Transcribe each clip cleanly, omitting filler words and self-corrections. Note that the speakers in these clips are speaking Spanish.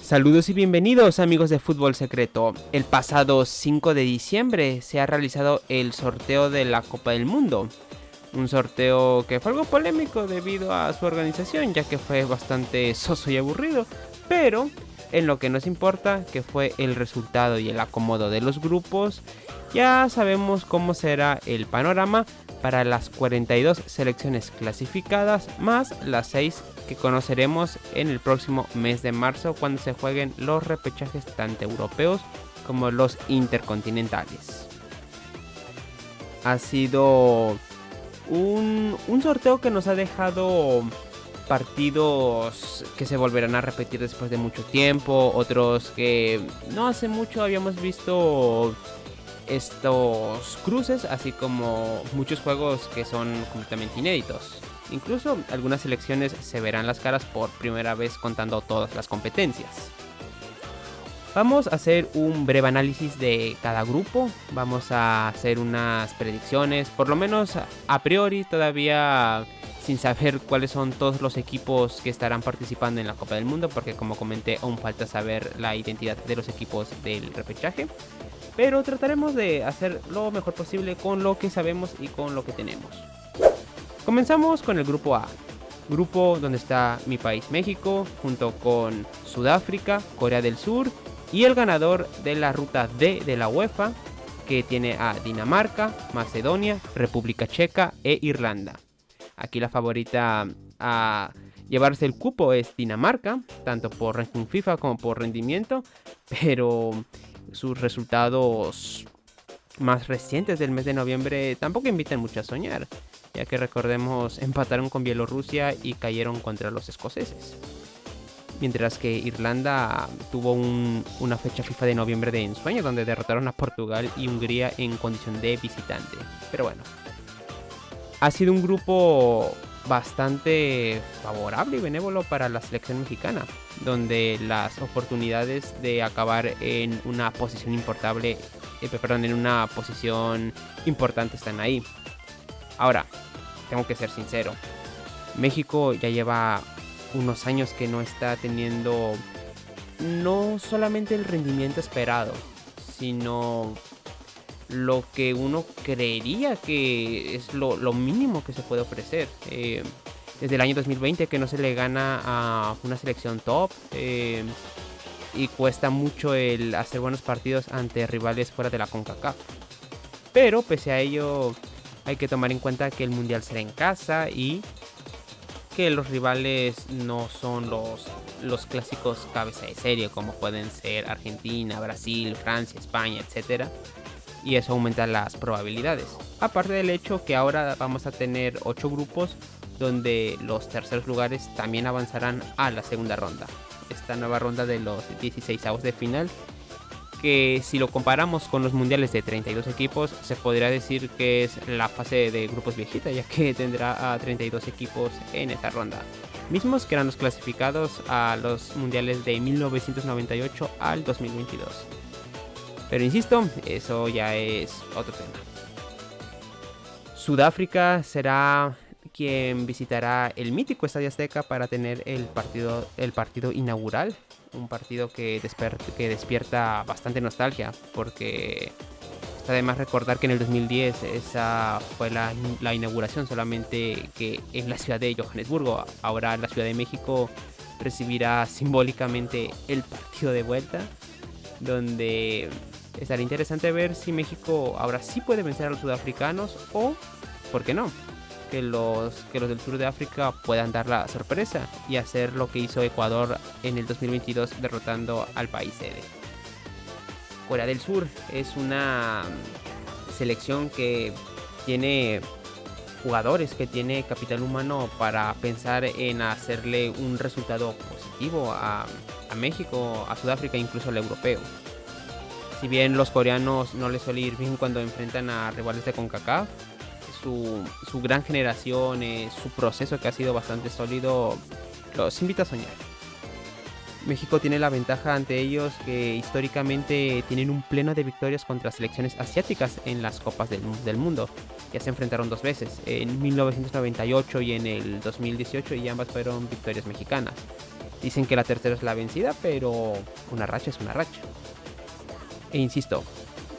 Saludos y bienvenidos amigos de Fútbol Secreto. El pasado 5 de diciembre se ha realizado el sorteo de la Copa del Mundo. Un sorteo que fue algo polémico debido a su organización, ya que fue bastante soso y aburrido. Pero en lo que nos importa, que fue el resultado y el acomodo de los grupos, ya sabemos cómo será el panorama para las 42 selecciones clasificadas, más las 6 que conoceremos en el próximo mes de marzo cuando se jueguen los repechajes tanto europeos como los intercontinentales. Ha sido un sorteo que nos ha dejado partidos que se volverán a repetir después de mucho tiempo, otros que no hace mucho habíamos visto estos cruces, así como muchos juegos que son completamente inéditos. Incluso algunas selecciones se verán las caras por primera vez contando todas las competencias. Vamos a hacer un breve análisis de cada grupo, vamos a hacer unas predicciones, por lo menos a priori todavía sin saber cuáles son todos los equipos que estarán participando en la Copa del Mundo, porque como comenté aún falta saber la identidad de los equipos del repechaje. Pero trataremos de hacer lo mejor posible con lo que sabemos y con lo que tenemos. Comenzamos con el grupo A. Grupo donde está mi país México, junto con Sudáfrica, Corea del Sur y el ganador de la ruta D de la UEFA, que tiene a Dinamarca, Macedonia, República Checa e Irlanda. Aquí la favorita a llevarse el cupo es Dinamarca, tanto por ranking FIFA como por rendimiento, pero sus resultados más recientes del mes de noviembre tampoco invitan mucho a soñar, ya que recordemos empataron con Bielorrusia y cayeron contra los escoceses. Mientras que Irlanda tuvo una fecha FIFA de noviembre de ensueño donde derrotaron a Portugal y Hungría en condición de visitante. Pero bueno, ha sido un grupo bastante favorable y benévolo para la selección mexicana, donde las oportunidades de acabar en una posición importante están ahí. Ahora, tengo que ser sincero, México ya lleva unos años que no está teniendo no solamente el rendimiento esperado, sino lo que uno creería que es lo mínimo que se puede ofrecer. Desde el año 2020 que no se le gana a una selección top, y cuesta mucho el hacer buenos partidos ante rivales fuera de la CONCACAF. Pero pese a ello hay que tomar en cuenta que el mundial será en casa y que los rivales no son los clásicos cabeza de serie como pueden ser Argentina, Brasil, Francia, España, etc. Y eso aumenta las probabilidades. Aparte del hecho que ahora vamos a tener 8 grupos donde los terceros lugares también avanzarán a la segunda ronda. Esta nueva ronda de los 16avos de final, que si lo comparamos con los mundiales de 32 equipos, se podría decir que es la fase de grupos viejita, ya que tendrá a 32 equipos en esta ronda, mismos que eran los clasificados a los mundiales de 1998 al 2022. Pero insisto, eso ya es otro tema. Sudáfrica será quien visitará el mítico Estadio Azteca para tener el partido inaugural. Un partido que despierta bastante nostalgia, porque está de más recordar que en el 2010 esa fue la inauguración, solamente que en la ciudad de Johannesburgo. Ahora la Ciudad de México recibirá simbólicamente el partido de vuelta, donde estará interesante ver si México ahora sí puede vencer a los sudafricanos o, ¿por qué no?, que los del sur de África puedan dar la sorpresa y hacer lo que hizo Ecuador en el 2022 derrotando al país sede. Corea del Sur es una selección que tiene jugadores, que tiene capital humano para pensar en hacerle un resultado positivo a México, a Sudáfrica e incluso al europeo. Si bien los coreanos no les suele ir bien cuando enfrentan a rivales de CONCACAF, su gran generación, su proceso que ha sido bastante sólido, los invita a soñar. México tiene la ventaja ante ellos que históricamente tienen un pleno de victorias contra selecciones asiáticas en las copas del mundo. Ya se enfrentaron 2 veces, en 1998 y en el 2018, y ambas fueron victorias mexicanas. Dicen que la tercera es la vencida, pero una racha es una racha. E insisto,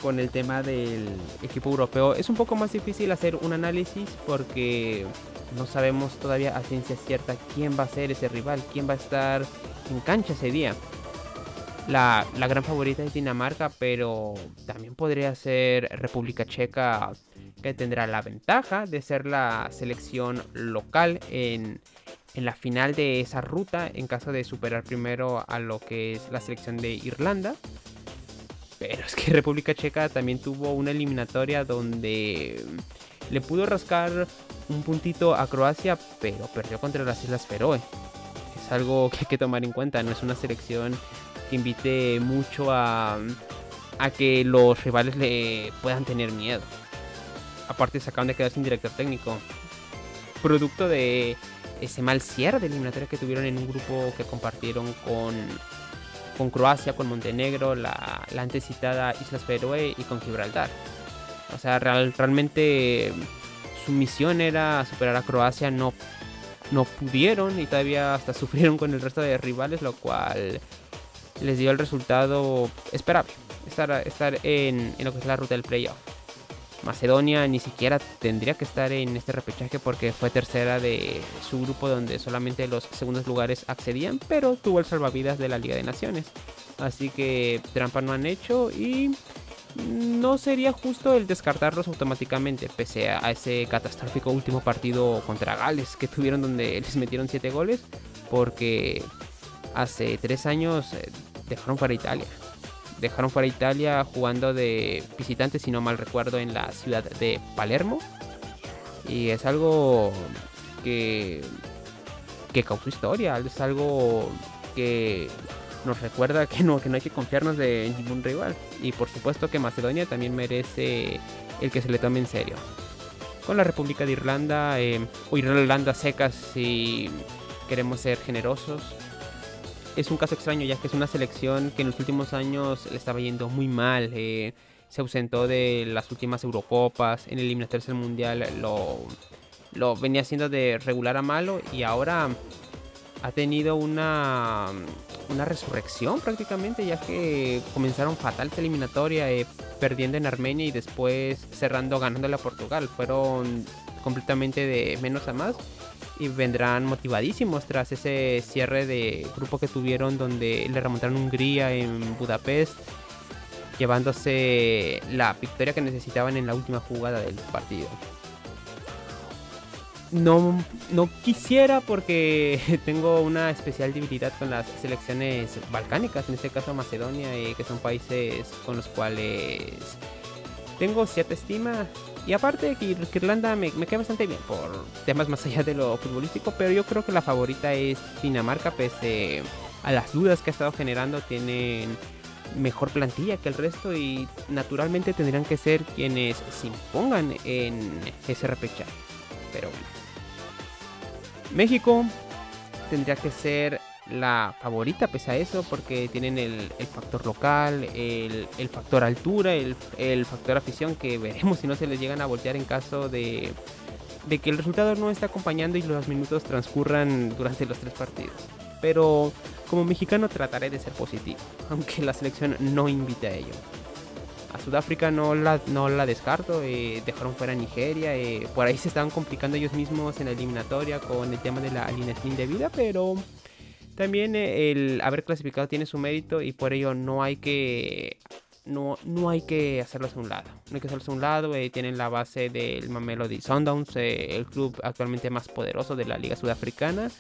con el tema del equipo europeo es un poco más difícil hacer un análisis porque no sabemos todavía a ciencia cierta quién va a ser ese rival, quién va a estar en cancha ese día. La gran favorita es Dinamarca, pero también podría ser República Checa, que tendrá la ventaja de ser la selección local en la final de esa ruta en caso de superar primero a lo que es la selección de Irlanda. Pero es que República Checa también tuvo una eliminatoria donde le pudo rascar un puntito a Croacia, pero perdió contra las Islas Feroe. Es algo que hay que tomar en cuenta, no es una selección que invite mucho a que los rivales le puedan tener miedo. Aparte se acaban de quedar sin director técnico, producto de ese mal cierre de eliminatoria que tuvieron en un grupo que compartieron con Croacia, con Montenegro, la antes citada Islas Feroe y con Gibraltar. O sea, realmente su misión era superar a Croacia, no pudieron y todavía hasta sufrieron con el resto de rivales, lo cual les dio el resultado esperable, estar en lo que es la ruta del playoff. Macedonia ni siquiera tendría que estar en este repechaje porque fue tercera de su grupo donde solamente los segundos lugares accedían, pero tuvo el salvavidas de la Liga de Naciones. Así que trampa no han hecho y no sería justo el descartarlos automáticamente, pese a ese catastrófico último partido contra Gales que tuvieron donde les metieron 7 goles, porque hace 3 años dejaron fuera Italia. Dejaron fuera Italia jugando de visitantes, si no mal recuerdo, en la ciudad de Palermo. Y es algo que causó historia, es algo que nos recuerda que no hay que confiarnos de ningún rival. Y por supuesto que Macedonia también merece el que se le tome en serio. Con la República de Irlanda, o Irlanda secas si queremos ser generosos. Es un caso extraño ya que es una selección que en los últimos años le estaba yendo muy mal. Se ausentó de las últimas Eurocopas, en el eliminatorias del Mundial lo venía haciendo de regular a malo y ahora ha tenido una resurrección prácticamente, ya que comenzaron fatal esta eliminatoria, perdiendo en Armenia y después cerrando ganándole a Portugal. Fueron completamente de menos a más y vendrán motivadísimos tras ese cierre de grupo que tuvieron donde le remontaron a Hungría en Budapest, llevándose la victoria que necesitaban en la última jugada del partido. No quisiera porque tengo una especial debilidad con las selecciones balcánicas, en este caso Macedonia, que son países con los cuales tengo cierta estima. Y aparte que Irlanda me cae bastante bien por temas más allá de lo futbolístico, pero yo creo que la favorita es Dinamarca, pese a las dudas que ha estado generando. Tienen mejor plantilla que el resto y naturalmente tendrían que ser quienes se impongan en ese repechaje. Pero bueno, México tendría que ser la favorita pese a eso, porque tienen el factor local, el factor altura, el factor afición, que veremos si no se les llegan a voltear en caso de que el resultado no esté acompañando y los minutos transcurran durante los 3 partidos. Pero como mexicano trataré de ser positivo, aunque la selección no invite a ello. A Sudáfrica no la descarto, dejaron fuera a Nigeria, por ahí se estaban complicando ellos mismos en la eliminatoria con el tema de la alineación indebida, pero también el haber clasificado tiene su mérito y por ello no hay que hacerlos a un lado. No hay que hacerlos a un lado. Tienen la base del Mamelodi Sundowns, el club actualmente más poderoso de la Liga Sudafricana,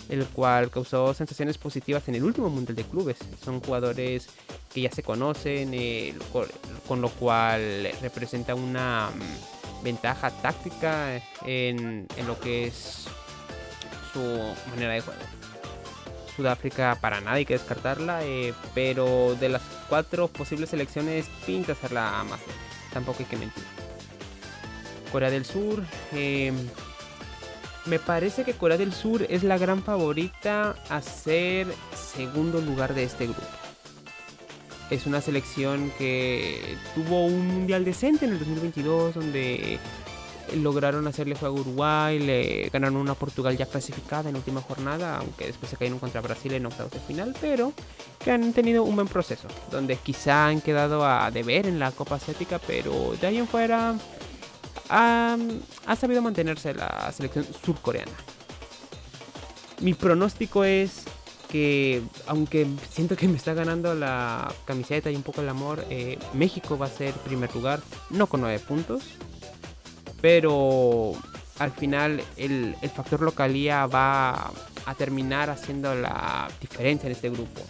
el cual causó sensaciones positivas en el último Mundial de Clubes. Son jugadores que ya se conocen, con lo cual representa una ventaja táctica en lo que es su manera de juego. Sudáfrica para nada hay que descartarla, pero de las 4 posibles selecciones pinta ser la más débil, tampoco hay que mentir. Corea del Sur, me parece que Corea del Sur es la gran favorita a ser segundo lugar de este grupo. Es una selección que tuvo un mundial decente en el 2022 donde lograron hacerle juego a Uruguay, le ganaron una Portugal ya clasificada en la última jornada, aunque después se cayeron contra Brasil en octavos de final, pero que han tenido un buen proceso, donde quizá han quedado a deber en la Copa Asiática, pero de ahí en fuera ha sabido mantenerse la selección surcoreana. Mi pronóstico es que, aunque siento que me está ganando la camiseta y un poco el amor, México va a ser primer lugar, no con 9 puntos, pero al final el factor localía va a terminar haciendo la diferencia en este grupo.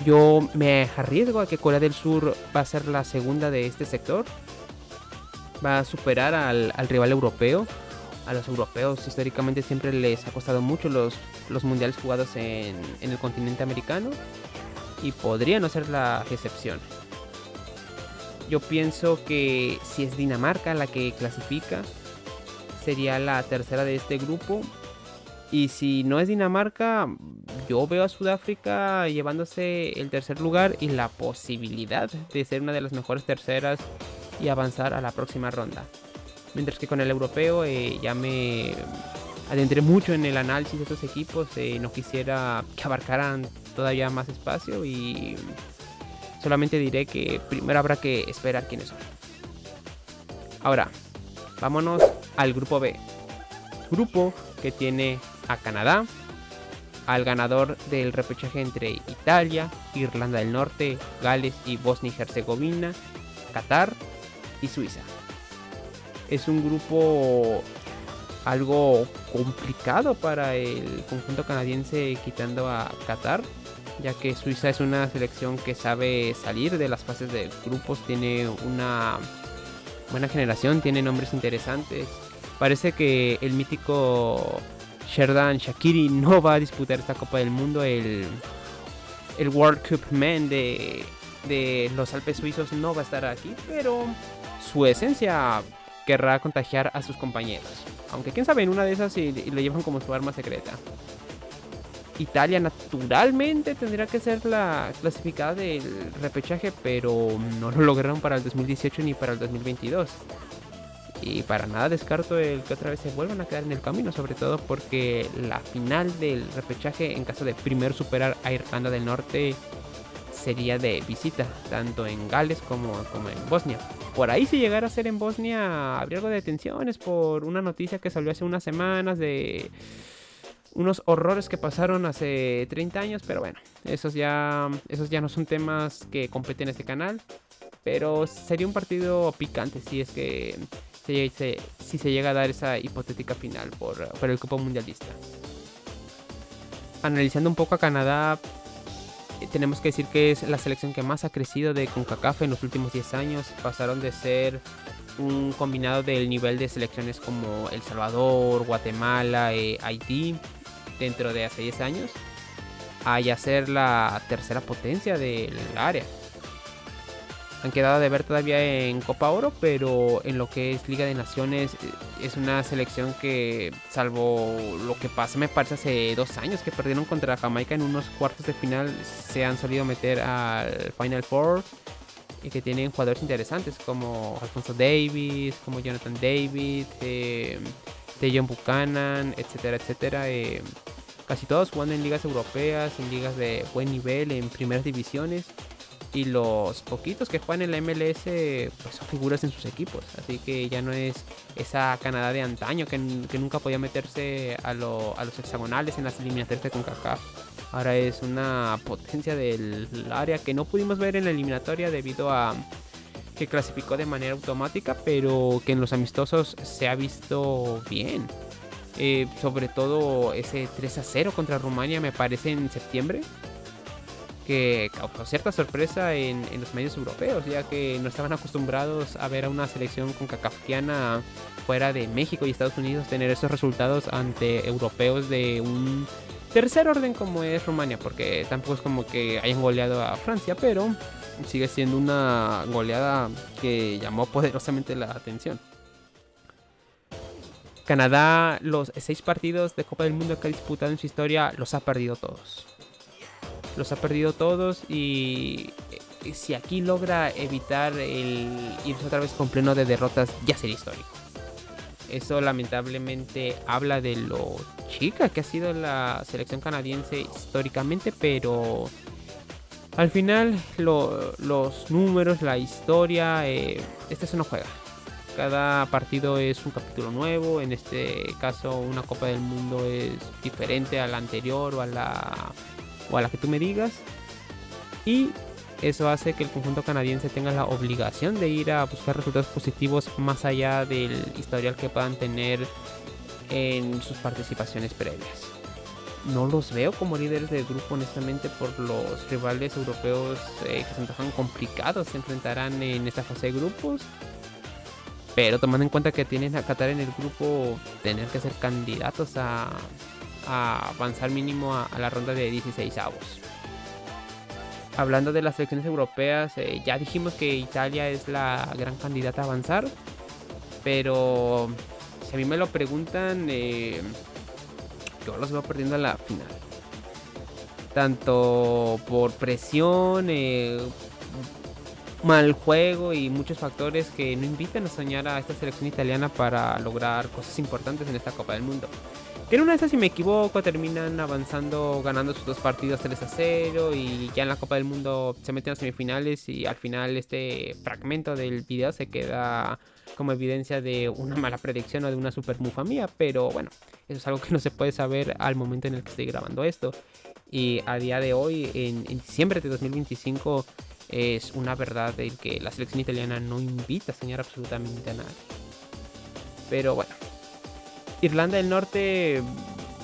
Yo me arriesgo a que Corea del Sur va a ser la segunda de este sector, va a superar al rival europeo. A los europeos históricamente siempre les ha costado mucho los mundiales jugados en el continente americano, y podría no ser la excepción. Yo pienso que si es Dinamarca la que clasifica, sería la tercera de este grupo. Y si no es Dinamarca, yo veo a Sudáfrica llevándose el tercer lugar y la posibilidad de ser una de las mejores terceras y avanzar a la próxima ronda. Mientras que con el europeo ya me adentré mucho en el análisis de estos equipos. No quisiera que abarcaran todavía más espacio y solamente diré que primero habrá que esperar quiénes son. Ahora, vámonos al grupo B. Grupo que tiene a Canadá, al ganador del repechaje entre Italia, Irlanda del Norte, Gales y Bosnia y Herzegovina, Qatar y Suiza. Es un grupo algo complicado para el conjunto canadiense, quitando a Qatar, ya que Suiza es una selección que sabe salir de las fases de grupos, tiene una buena generación, tiene nombres interesantes. Parece que el mítico Xherdan Shaqiri no va a disputar esta Copa del Mundo. El World Cup Man de los Alpes suizos no va a estar aquí, pero su esencia querrá contagiar a sus compañeros, aunque quién sabe, en una de esas y lo llevan como su arma secreta. Italia naturalmente tendría que ser la clasificada del repechaje, pero no lo lograron para el 2018 ni para el 2022. Y para nada descarto el que otra vez se vuelvan a quedar en el camino, sobre todo porque la final del repechaje, en caso de primero superar a Irlanda del Norte, sería de visita, tanto en Gales como en Bosnia. Por ahí, si llegara a ser en Bosnia, habría algo de tensiones por una noticia que salió hace unas semanas de unos horrores que pasaron hace 30 años, pero bueno, esos ya no son temas que competen en este canal. Pero sería un partido picante si es que si se llega a dar esa hipotética final por el Cupo Mundialista. Analizando un poco a Canadá, tenemos que decir que es la selección que más ha crecido de CONCACAF en los últimos 10 años. Pasaron de ser un combinado del nivel de selecciones como El Salvador, Guatemala, Haití, dentro de hace 10 años, a ya ser la tercera potencia del área. Han quedado de ver todavía en Copa Oro, pero en lo que es Liga de Naciones es una selección que, salvo lo que pasa, me parece hace 2 años que perdieron contra Jamaica en unos cuartos de final, se han solido meter al Final Four, y que tienen jugadores interesantes como Alfonso Davis, como Jonathan David, Dejon Buchanan, etcétera, etcétera. Casi todos jugando en ligas europeas, en ligas de buen nivel, en primeras divisiones. Y los poquitos que juegan en la MLS pues son figuras en sus equipos. Así que ya no es esa Canadá de antaño que nunca podía meterse a los hexagonales en las eliminatorias de CONCACAF. Ahora es una potencia del área que no pudimos ver en la eliminatoria debido a que clasificó de manera automática, pero que en los amistosos se ha visto bien. Sobre todo ese 3-0 contra Rumania, me parece, en septiembre, que causó cierta sorpresa en los medios europeos, ya que no estaban acostumbrados a ver a una selección concacafquiana fuera de México y Estados Unidos tener esos resultados ante europeos de un tercer orden como es Rumania, porque tampoco es como que hayan goleado a Francia, pero sigue siendo una goleada que llamó poderosamente la atención. Canadá, los 6 partidos de Copa del Mundo que ha disputado en su historia, los ha perdido todos. Los ha perdido todos, y si aquí logra evitar el irse otra vez con pleno de derrotas, ya sería histórico. Eso lamentablemente habla de lo chica que ha sido la selección canadiense históricamente, pero al final los números, la historia, este se no juega. Cada partido es un capítulo nuevo. En este caso, una Copa del Mundo es diferente a la anterior o a la que tú me digas. Y eso hace que el conjunto canadiense tenga la obligación de ir a buscar resultados positivos más allá del historial que puedan tener en sus participaciones previas. No los veo como líderes del grupo, honestamente, por los rivales europeos que se antojan complicados. Se enfrentarán en esta fase de grupos. Pero tomando en cuenta que tienen a Qatar en el grupo, tener que ser candidatos a avanzar mínimo a la ronda de 16avos. Hablando de las selecciones europeas, ya dijimos que Italia es la gran candidata a avanzar. Pero si a mí me lo preguntan, yo los veo perdiendo a la final. Tanto por presión, mal juego y muchos factores que no invitan a soñar a esta selección italiana para lograr cosas importantes en esta Copa del Mundo. Que en una de esas, si me equivoco, terminan avanzando, ganando sus 2 partidos 3-0 y ya en la Copa del Mundo se meten a semifinales y al final este fragmento del video se queda como evidencia de una mala predicción o de una super mufa mía, pero bueno, eso es algo que no se puede saber al momento en el que estoy grabando esto. Y a día de hoy, en diciembre de 2025, es una verdad el que la selección italiana no invita a soñar absolutamente a nadie. Pero bueno, Irlanda del Norte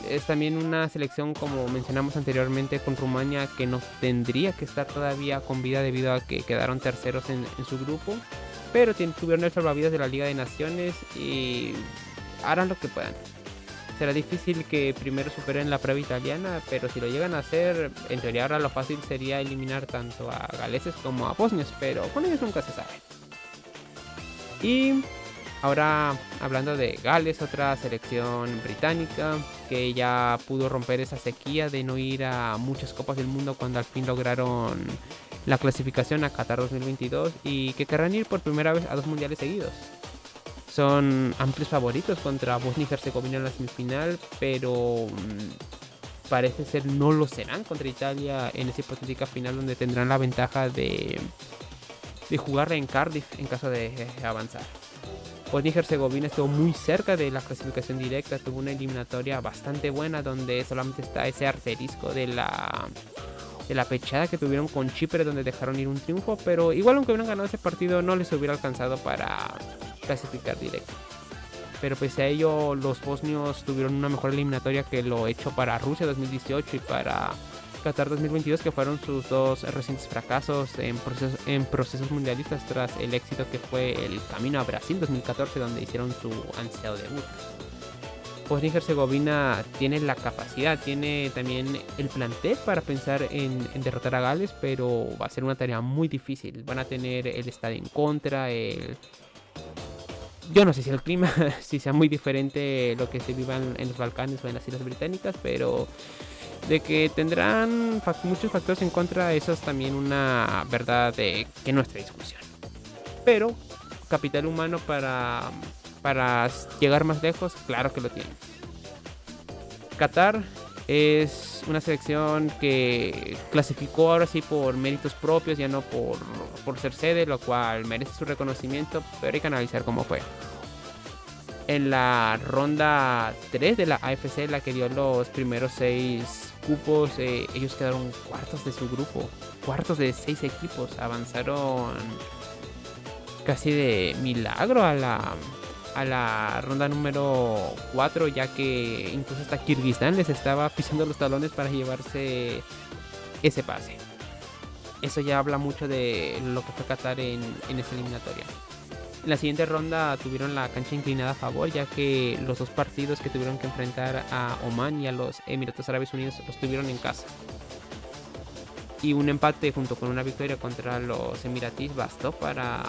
es también una selección, como mencionamos anteriormente con Rumania, que no tendría que estar todavía con vida debido a que quedaron terceros en su grupo, pero tuvieron el salvavidas de la Liga de Naciones y harán lo que puedan. Será difícil que primero superen la prueba italiana, pero si lo llegan a hacer, en teoría ahora lo fácil sería eliminar tanto a galeses como a bosnios, pero con ellos nunca se sabe. Y ahora hablando de Gales, otra selección británica que ya pudo romper esa sequía de no ir a muchas copas del mundo cuando al fin lograron la clasificación a Qatar 2022 y que querrán ir por primera vez a 2 mundiales seguidos. Son amplios favoritos contra Bosnia y Herzegovina en la semifinal, pero parece ser no lo serán contra Italia en esa hipotética final donde tendrán la ventaja de jugar en Cardiff en caso de avanzar. Bosnia y Herzegovina estuvo muy cerca de la clasificación directa, tuvo una eliminatoria bastante buena donde solamente está ese asterisco de la pechada que tuvieron con Chipre donde dejaron ir un triunfo, pero igual aunque hubieran ganado ese partido no les hubiera alcanzado para clasificar directo. Pero pese a ello, los bosnios tuvieron una mejor eliminatoria que lo hecho para Rusia 2018 y para Qatar 2022, que fueron sus 2 recientes fracasos en procesos mundialistas tras el éxito que fue el camino a Brasil 2014, donde hicieron su ansiado debut. Bosnia y Herzegovina tiene la capacidad, tiene también el plantel para pensar en derrotar a Gales, pero va a ser una tarea muy difícil. Van a tener el estadio en contra, yo no sé si el clima si sea muy diferente lo que se viva en los Balcanes o en las Islas Británicas, pero de que tendrán muchos factores en contra, eso es también una verdad de que no está en discusión. Pero capital humano para llegar más lejos, claro que lo tiene. Qatar es una selección que clasificó ahora sí por méritos propios, ya no por ser sede, lo cual merece su reconocimiento, pero hay que analizar cómo fue. En la ronda 3 de la AFC, la que dio los primeros 6 cupos, ellos quedaron cuartos de su grupo, cuartos de 6 equipos, avanzaron casi de milagro a la ronda número 4, ya que incluso hasta Kirguistán les estaba pisando los talones para llevarse ese pase. Eso ya habla mucho de lo que fue Qatar en esta eliminatoria. En la siguiente ronda tuvieron la cancha inclinada a favor, ya que los 2 partidos que tuvieron que enfrentar a Oman y a los Emiratos Árabes Unidos los tuvieron en casa. Y un empate junto con una victoria contra los emiratíes bastó para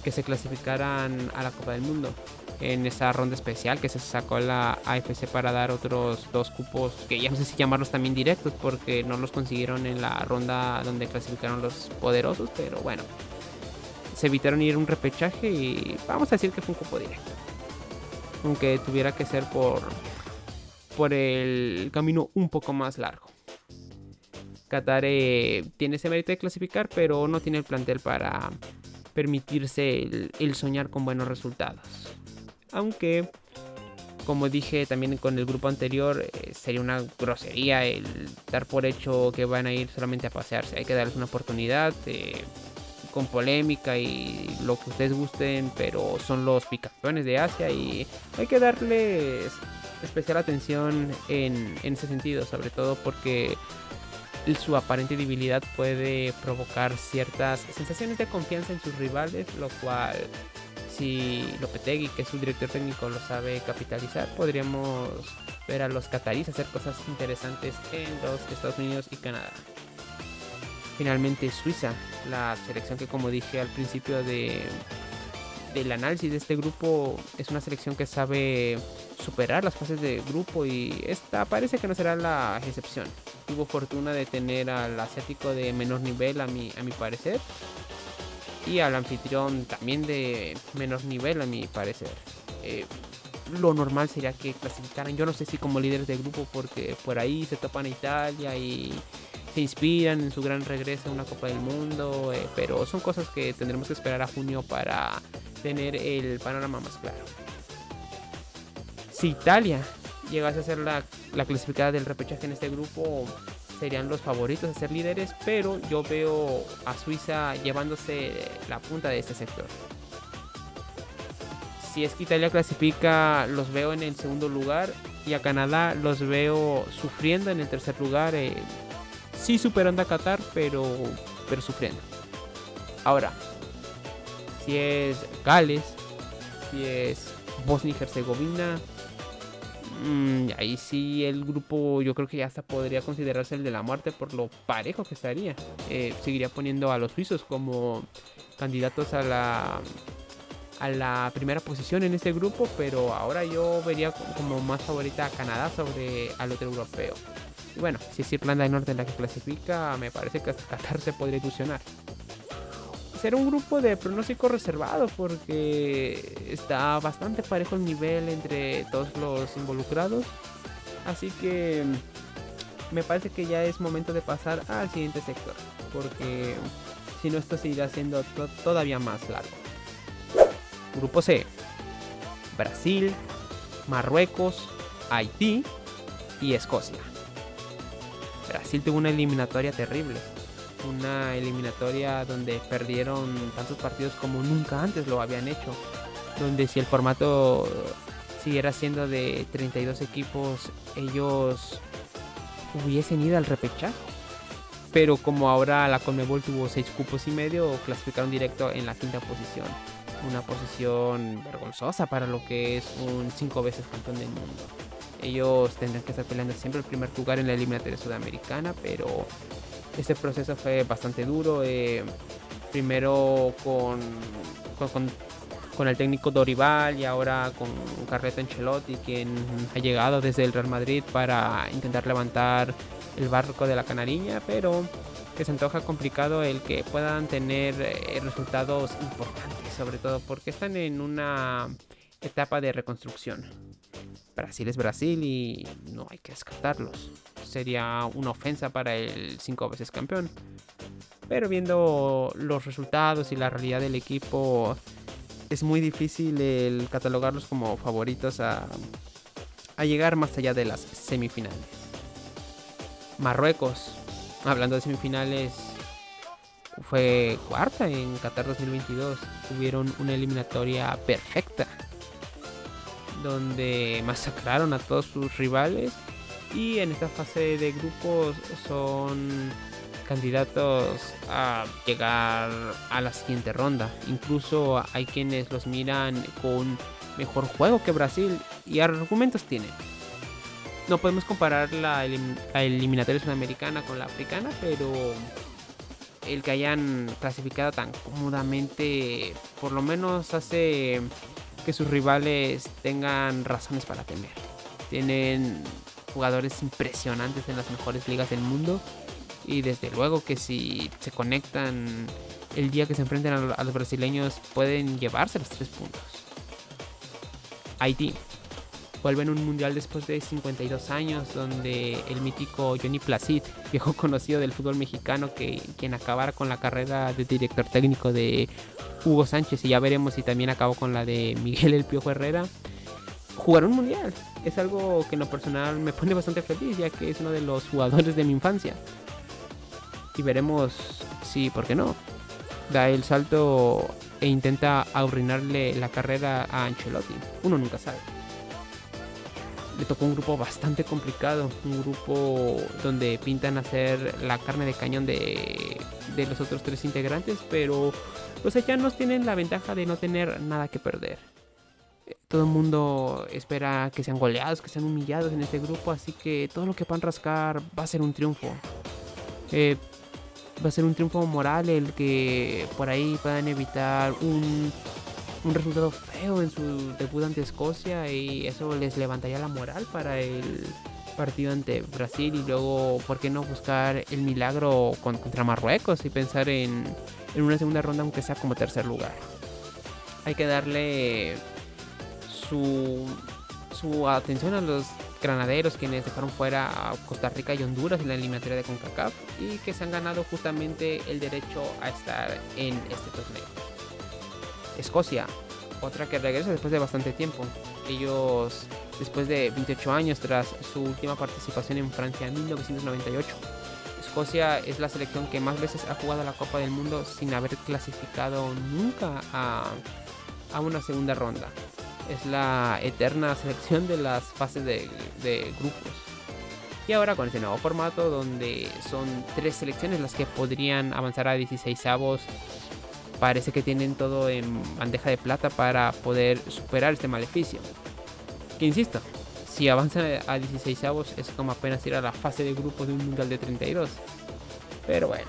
que se clasificaran a la Copa del Mundo. en esa ronda especial que se sacó la AFC para dar otros 2 cupos, que ya no sé si llamarlos también directos porque no los consiguieron en la ronda donde clasificaron los poderosos, pero bueno, se evitaron ir a un repechaje y vamos a decir que fue un cupo directo, aunque tuviera que ser por el camino un poco más largo. Qatar tiene ese mérito de clasificar, pero no tiene el plantel para permitirse el soñar con buenos resultados. Aunque, como dije también con el grupo anterior, sería una grosería el dar por hecho que van a ir solamente a pasearse. Hay que darles una oportunidad con polémica y lo que ustedes gusten, pero son los bicampeones de Asia y hay que darles especial atención en ese sentido, sobre todo porque su aparente debilidad puede provocar ciertas sensaciones de confianza en sus rivales, lo cual, si Lopetegui, que es su director técnico, lo sabe capitalizar, podríamos ver a los cataríes hacer cosas interesantes en los Estados Unidos y Canadá. Finalmente, Suiza, la selección que, como dije al principio del análisis de este grupo, es una selección que sabe superar las fases de grupo y esta parece que no será la excepción. Tuvo fortuna de tener al asiático de menor nivel a mi parecer, y al anfitrión también de menor nivel a mi parecer. Lo normal sería que clasificaran, yo no sé si como líderes de grupo, porque por ahí se topan a Italia y se inspiran en su gran regreso a una Copa del Mundo, pero son cosas que tendremos que esperar a junio para tener el panorama más claro. Si Italia llegase a ser la clasificada del repechaje en este grupo, serían los favoritos a ser líderes, pero yo veo a Suiza llevándose la punta de este sector. Si es que Italia clasifica, los veo en el segundo lugar, y a Canadá los veo sufriendo en el tercer lugar, sí superando a Qatar, pero sufriendo. Ahora, si es Gales, si es Bosnia y Herzegovina, ahí sí el grupo yo creo que ya hasta podría considerarse el de la muerte por lo parejo que estaría. Seguiría poniendo a los suizos como candidatos a la primera posición en este grupo, pero ahora yo vería como más favorita a Canadá sobre al otro europeo. Y bueno, si es Irlanda del Norte la que clasifica, me parece que hasta Qatar se podría ilusionar. Será un grupo de pronóstico reservado porque está bastante parejo el nivel entre todos los involucrados, así que me parece que ya es momento de pasar al siguiente sector, porque si no, esto seguirá siendo todavía más largo. Grupo C: Brasil, Marruecos, Haití y Escocia. Brasil tuvo una eliminatoria terrible, una eliminatoria donde perdieron tantos partidos como nunca antes lo habían hecho, donde si el formato siguiera siendo de 32 equipos, ellos hubiesen ido al repechaje. Pero como ahora la Conmebol tuvo 6 cupos y medio, clasificaron directo en la quinta posición. Una posición vergonzosa para lo que es un 5 veces campeón del mundo. Ellos tendrán que estar peleando siempre el primer lugar en la eliminatoria sudamericana, pero este proceso fue bastante duro. Primero con el técnico Dorival y ahora con Carleto Ancelotti, quien ha llegado desde el Real Madrid para intentar levantar el barco de la Canariña, pero que se antoja complicado el que puedan tener resultados importantes, sobre todo porque están en una etapa de reconstrucción. Brasil es Brasil y no hay que descartarlos. Sería una ofensa para el 5 veces campeón. Pero viendo los resultados y la realidad del equipo, es muy difícil el catalogarlos como favoritos a llegar más allá de las semifinales. Marruecos, hablando de semifinales, fue cuarta en Qatar 2022. Tuvieron una eliminatoria perfecta, donde masacraron a todos sus rivales, y en esta fase de grupos son candidatos a llegar a la siguiente ronda. Incluso hay quienes los miran con mejor juego que Brasil, y argumentos tienen. No podemos comparar la eliminatoria sudamericana con la africana, pero el que hayan clasificado tan cómodamente por lo menos hace que sus rivales tengan razones para temer. Tienen jugadores impresionantes en las mejores ligas del mundo. Y desde luego que si se conectan el día que se enfrenten a los brasileños, pueden llevarse los 3 puntos. Haití vuelve en un mundial después de 52 años, donde el mítico Johnny Placid, viejo conocido del fútbol mexicano, quien acabara con la carrera de director técnico de Hugo Sánchez, y ya veremos si también acabó con la de Miguel El Piojo Herrera, jugar un mundial. Es algo que en lo personal me pone bastante feliz, ya que es uno de los jugadores de mi infancia. Y veremos si, ¿por qué no?, da el salto e intenta arruinarle la carrera a Ancelotti. Uno nunca sabe. Le tocó un grupo bastante complicado, un grupo donde pintan hacer la carne de cañón de los otros 3 integrantes, pero los haitianos tienen la ventaja de no tener nada que perder. Todo el mundo espera que sean goleados, que sean humillados en este grupo, así que todo lo que puedan rascar va a ser un triunfo. Va a ser un triunfo moral el que por ahí puedan evitar un resultado feo en su debut ante Escocia, y eso les levantaría la moral para el partido ante Brasil, y luego, ¿por qué no buscar el milagro contra Marruecos y pensar en una segunda ronda, aunque sea como tercer lugar? Hay que darle su atención a los granaderos, quienes dejaron fuera a Costa Rica y Honduras en la eliminatoria de CONCACAF, y que se han ganado justamente el derecho a estar en este torneo. Escocia, otra que regresa después de bastante tiempo. Ellos, después de 28 años tras su última participación en Francia en 1998. Escocia es la selección que más veces ha jugado la Copa del Mundo sin haber clasificado nunca a una segunda ronda. Es la eterna selección de las fases de grupos. Y ahora con este nuevo formato, donde son 3 selecciones las que podrían avanzar a 16avos, parece que tienen todo en bandeja de plata para poder superar este maleficio. Que insisto, si avanzan a 16avos es como apenas ir a la fase de grupos de un mundial de 32. Pero bueno,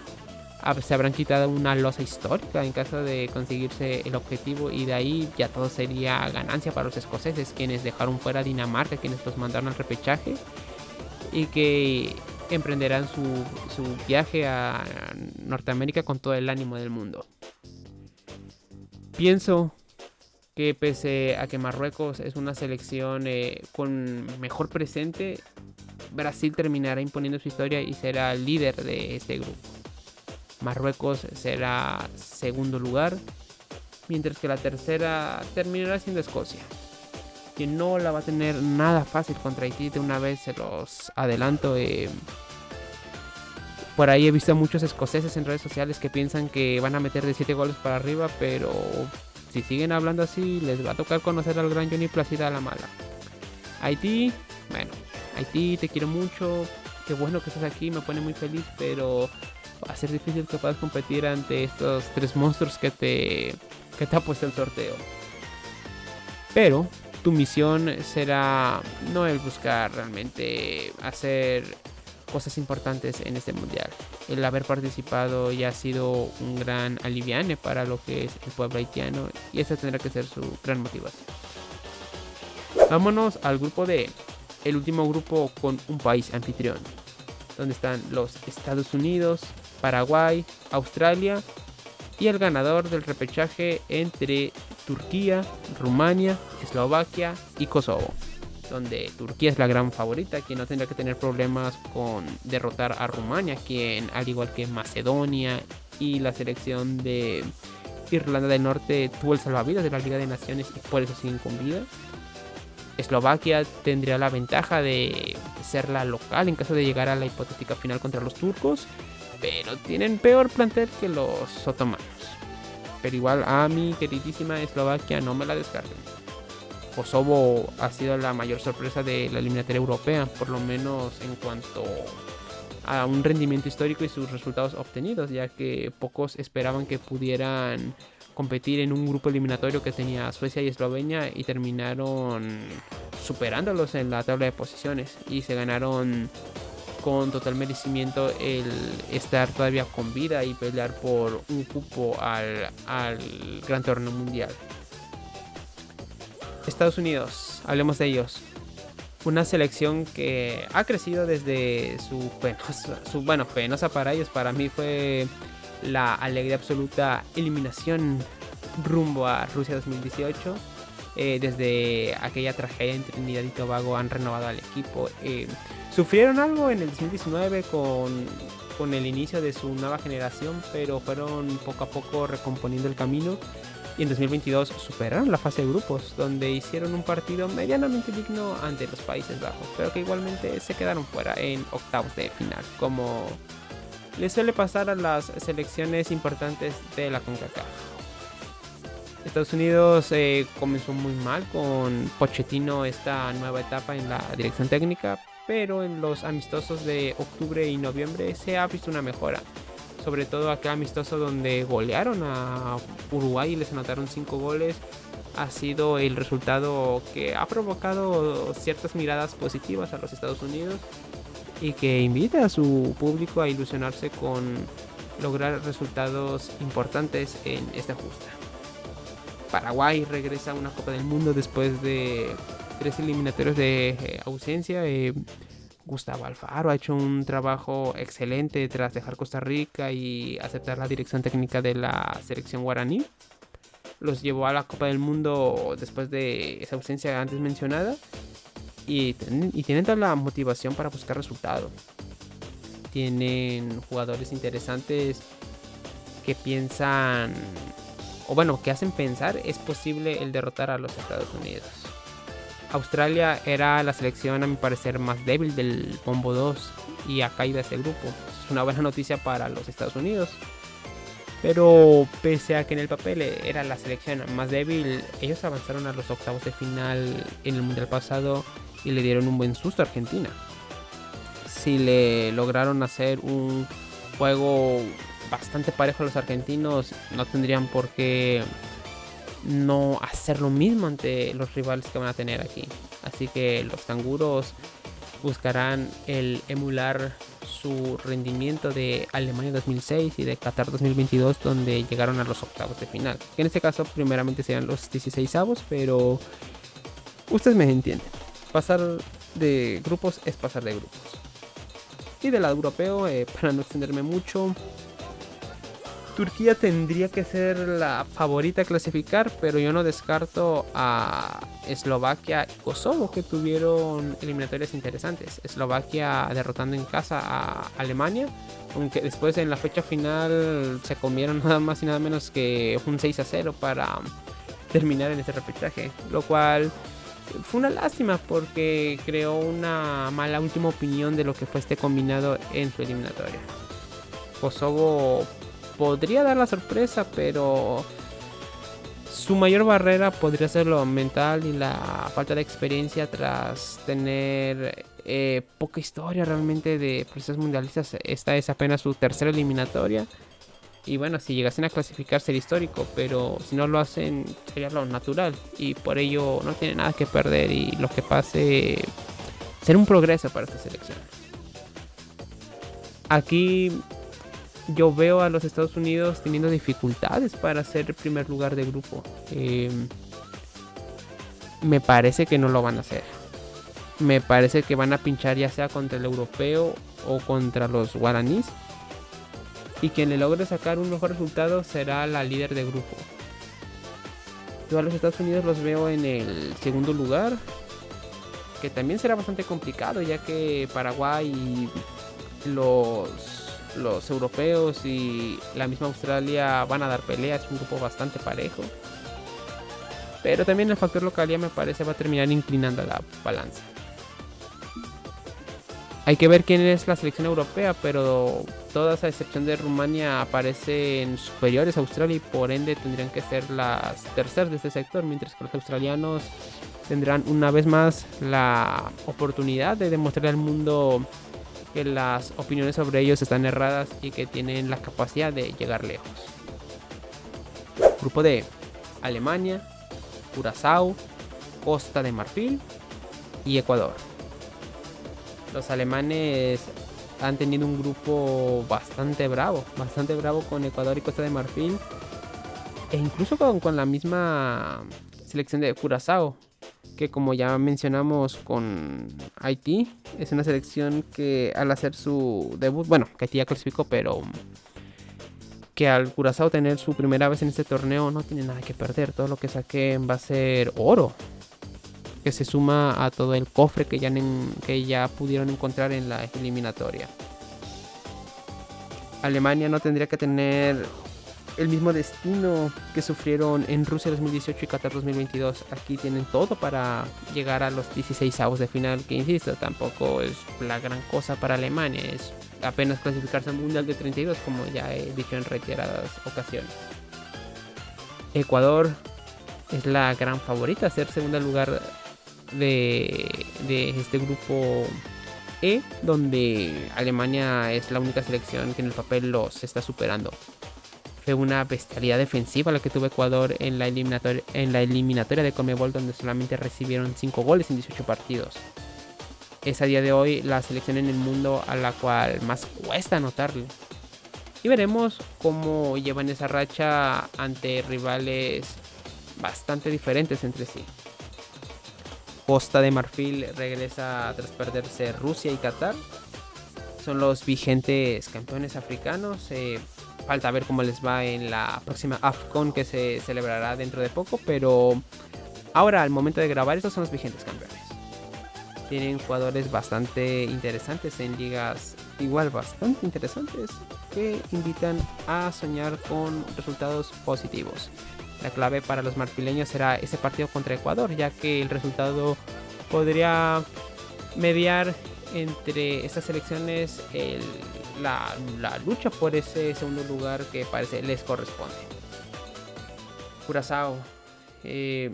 se habrán quitado una losa histórica en caso de conseguirse el objetivo, y de ahí ya todo sería ganancia para los escoceses, quienes dejaron fuera a Dinamarca, quienes los mandaron al repechaje, y que emprenderán su viaje a Norteamérica con todo el ánimo del mundo. Pienso que pese a que Marruecos es una selección con mejor presente, Brasil terminará imponiendo su historia y será el líder de este grupo. Marruecos será segundo lugar, mientras que la tercera terminará siendo Escocia, que no la va a tener nada fácil contra Haití. De una vez se los adelanto. Por ahí he visto a muchos escoceses en redes sociales que piensan que van a meter de 7 goles para arriba, pero si siguen hablando así, les va a tocar conocer al gran Johnny Placid a la mala. Haití, bueno, Haití, te quiero mucho, qué bueno que estás aquí, me pone muy feliz, pero va a ser difícil que puedas competir ante estos 3 monstruos que te ha puesto el sorteo. Pero tu misión será no el buscar realmente hacer cosas importantes en este mundial. El haber participado ya ha sido un gran aliviane para lo que es el pueblo haitiano, y esa tendrá que ser su gran motivación. Vámonos al grupo D, el último grupo con un país anfitrión, donde están los Estados Unidos, Paraguay, Australia y el ganador del repechaje entre Turquía, Rumania, Eslovaquia y Kosovo, donde Turquía es la gran favorita, quien no tendrá que tener problemas con derrotar a Rumania, quien al igual que Macedonia y la selección de Irlanda del Norte tuvo el salvavidas de la Liga de Naciones y por eso siguen con vida. Eslovaquia tendría la ventaja de ser la local en caso de llegar a la hipotética final contra los turcos, pero tienen peor plantel que los otomanos. Pero igual a mi queridísima Eslovaquia no me la descarten. Kosovo ha sido la mayor sorpresa de la eliminatoria europea, por lo menos en cuanto a un rendimiento histórico y sus resultados obtenidos, ya que pocos esperaban que pudieran competir en un grupo eliminatorio que tenía Suecia y Eslovenia, y terminaron superándolos en la tabla de posiciones y se ganaron con total merecimiento el estar todavía con vida y pelear por un cupo al gran torneo mundial. Estados Unidos, hablemos de ellos. Una selección que ha crecido desde su penosa para ellos. Para mí fue la alegría absoluta eliminación rumbo a Rusia 2018. Desde aquella tragedia en Trinidad y Tobago han renovado al equipo. Sufrieron algo en el 2019 con el inicio de su nueva generación, pero fueron poco a poco recomponiendo el camino. Y en 2022 superaron la fase de grupos, donde hicieron un partido medianamente digno ante los Países Bajos, pero que igualmente se quedaron fuera en octavos de final, como le suele pasar a las selecciones importantes de la CONCACAF. Estados Unidos comenzó muy mal con Pochettino esta nueva etapa en la dirección técnica, pero en los amistosos de octubre y noviembre se ha visto una mejora. Sobre todo aquel amistoso donde golearon a Uruguay y les anotaron 5 goles. Ha sido el resultado que ha provocado ciertas miradas positivas a los Estados Unidos y que invita a su público a ilusionarse con lograr resultados importantes en esta justa. Paraguay regresa a una Copa del Mundo después de 3 eliminatorios de ausencia. Gustavo Alfaro ha hecho un trabajo excelente tras dejar Costa Rica y aceptar la dirección técnica de la selección guaraní. Los llevó a la Copa del Mundo después de esa ausencia antes mencionada y tienen toda la motivación para buscar resultados. Tienen jugadores interesantes que piensan, o bueno, que hacen pensar es posible el derrotar a los Estados Unidos. Australia era la selección a mi parecer más débil del Bombo 2 y ha caído a este grupo. Es una buena noticia para los Estados Unidos. Pero pese a que en el papel era la selección más débil, ellos avanzaron a los octavos de final en el Mundial pasado y le dieron un buen susto a Argentina. Si le lograron hacer un juego bastante parejo a los argentinos, no tendrían por qué no hacer lo mismo ante los rivales que van a tener aquí. Así que los canguros buscarán el emular su rendimiento de Alemania 2006 y de Qatar 2022, donde llegaron a los octavos de final, que en este caso primeramente serían los 16avos, pero ustedes me entienden. Pasar de grupos es pasar de grupos. Y del lado europeo, para no extenderme mucho, Turquía tendría que ser la favorita a clasificar, pero yo no descarto a Eslovaquia y Kosovo, que tuvieron eliminatorias interesantes. Eslovaquia derrotando en casa a Alemania, aunque después en la fecha final se comieron nada más y nada menos que un 6-0 para terminar en este repechaje, lo cual fue una lástima porque creó una mala última opinión de lo que fue este combinado en su eliminatoria. Kosovo podría dar la sorpresa, pero su mayor barrera podría ser lo mental y la falta de experiencia tras tener poca historia realmente de procesos mundialistas. Esta es apenas su tercera eliminatoria y bueno, si llegasen a clasificar sería histórico, pero si no lo hacen sería lo natural y por ello no tiene nada que perder y lo que pase será un progreso para esta selección. Aquí yo veo a los Estados Unidos teniendo dificultades para ser el primer lugar de grupo. Me parece que no lo van a hacer. Me parece que van a pinchar ya sea contra el europeo o contra los guaraníes. Y quien le logre sacar un mejor resultado será la líder de grupo. Yo a los Estados Unidos los veo en el segundo lugar, que también será bastante complicado, ya que Paraguay y los europeos y la misma Australia van a dar pelea. Es un grupo bastante parejo, pero también el factor localidad me parece va a terminar inclinando la balanza. Hay que ver quién es la selección europea, pero todas a excepción de Rumania aparecen superiores a Australia y por ende tendrían que ser las terceras de este sector, mientras que los australianos tendrán una vez más la oportunidad de demostrarle al mundo que las opiniones sobre ellos están erradas y que tienen la capacidad de llegar lejos. Grupo D: Alemania, Curazao, Costa de Marfil y Ecuador. Los alemanes han tenido un grupo bastante bravo con Ecuador y Costa de Marfil, e incluso con la misma selección de Curazao, que como ya mencionamos con Haití, es una selección que al hacer su debut, bueno, que Haití ya clasificó, pero que al Curazao tener su primera vez en este torneo no tiene nada que perder. Todo lo que saquen va a ser oro, que se suma a todo el cofre que ya pudieron encontrar en la eliminatoria. Alemania no tendría que tener el mismo destino que sufrieron en Rusia 2018 y Qatar 2022. Aquí tienen todo para llegar a los 16avos de final, que insisto, tampoco es la gran cosa para Alemania, es apenas clasificarse al Mundial de 32, como ya he dicho en reiteradas ocasiones. Ecuador es la gran favorita a ser segundo lugar de este grupo E, donde Alemania es la única selección que en el papel los está superando. Fue una bestialidad defensiva la que tuvo Ecuador en la eliminatoria de Conmebol, donde solamente recibieron 5 goles en 18 partidos. Es a día de hoy la selección en el mundo a la cual más cuesta anotarle. Y veremos cómo llevan esa racha ante rivales bastante diferentes entre sí. Costa de Marfil regresa tras perderse Rusia y Qatar. Son los vigentes campeones africanos. Falta ver cómo les va en la próxima AFCON que se celebrará dentro de poco, pero ahora al momento de grabar estos son los vigentes campeones. Tienen jugadores bastante interesantes en ligas igual bastante interesantes que invitan a soñar con resultados positivos. La clave para los marfileños será ese partido contra Ecuador, ya que el resultado podría mediar entre estas selecciones la lucha por ese segundo lugar que parece les corresponde. Curazao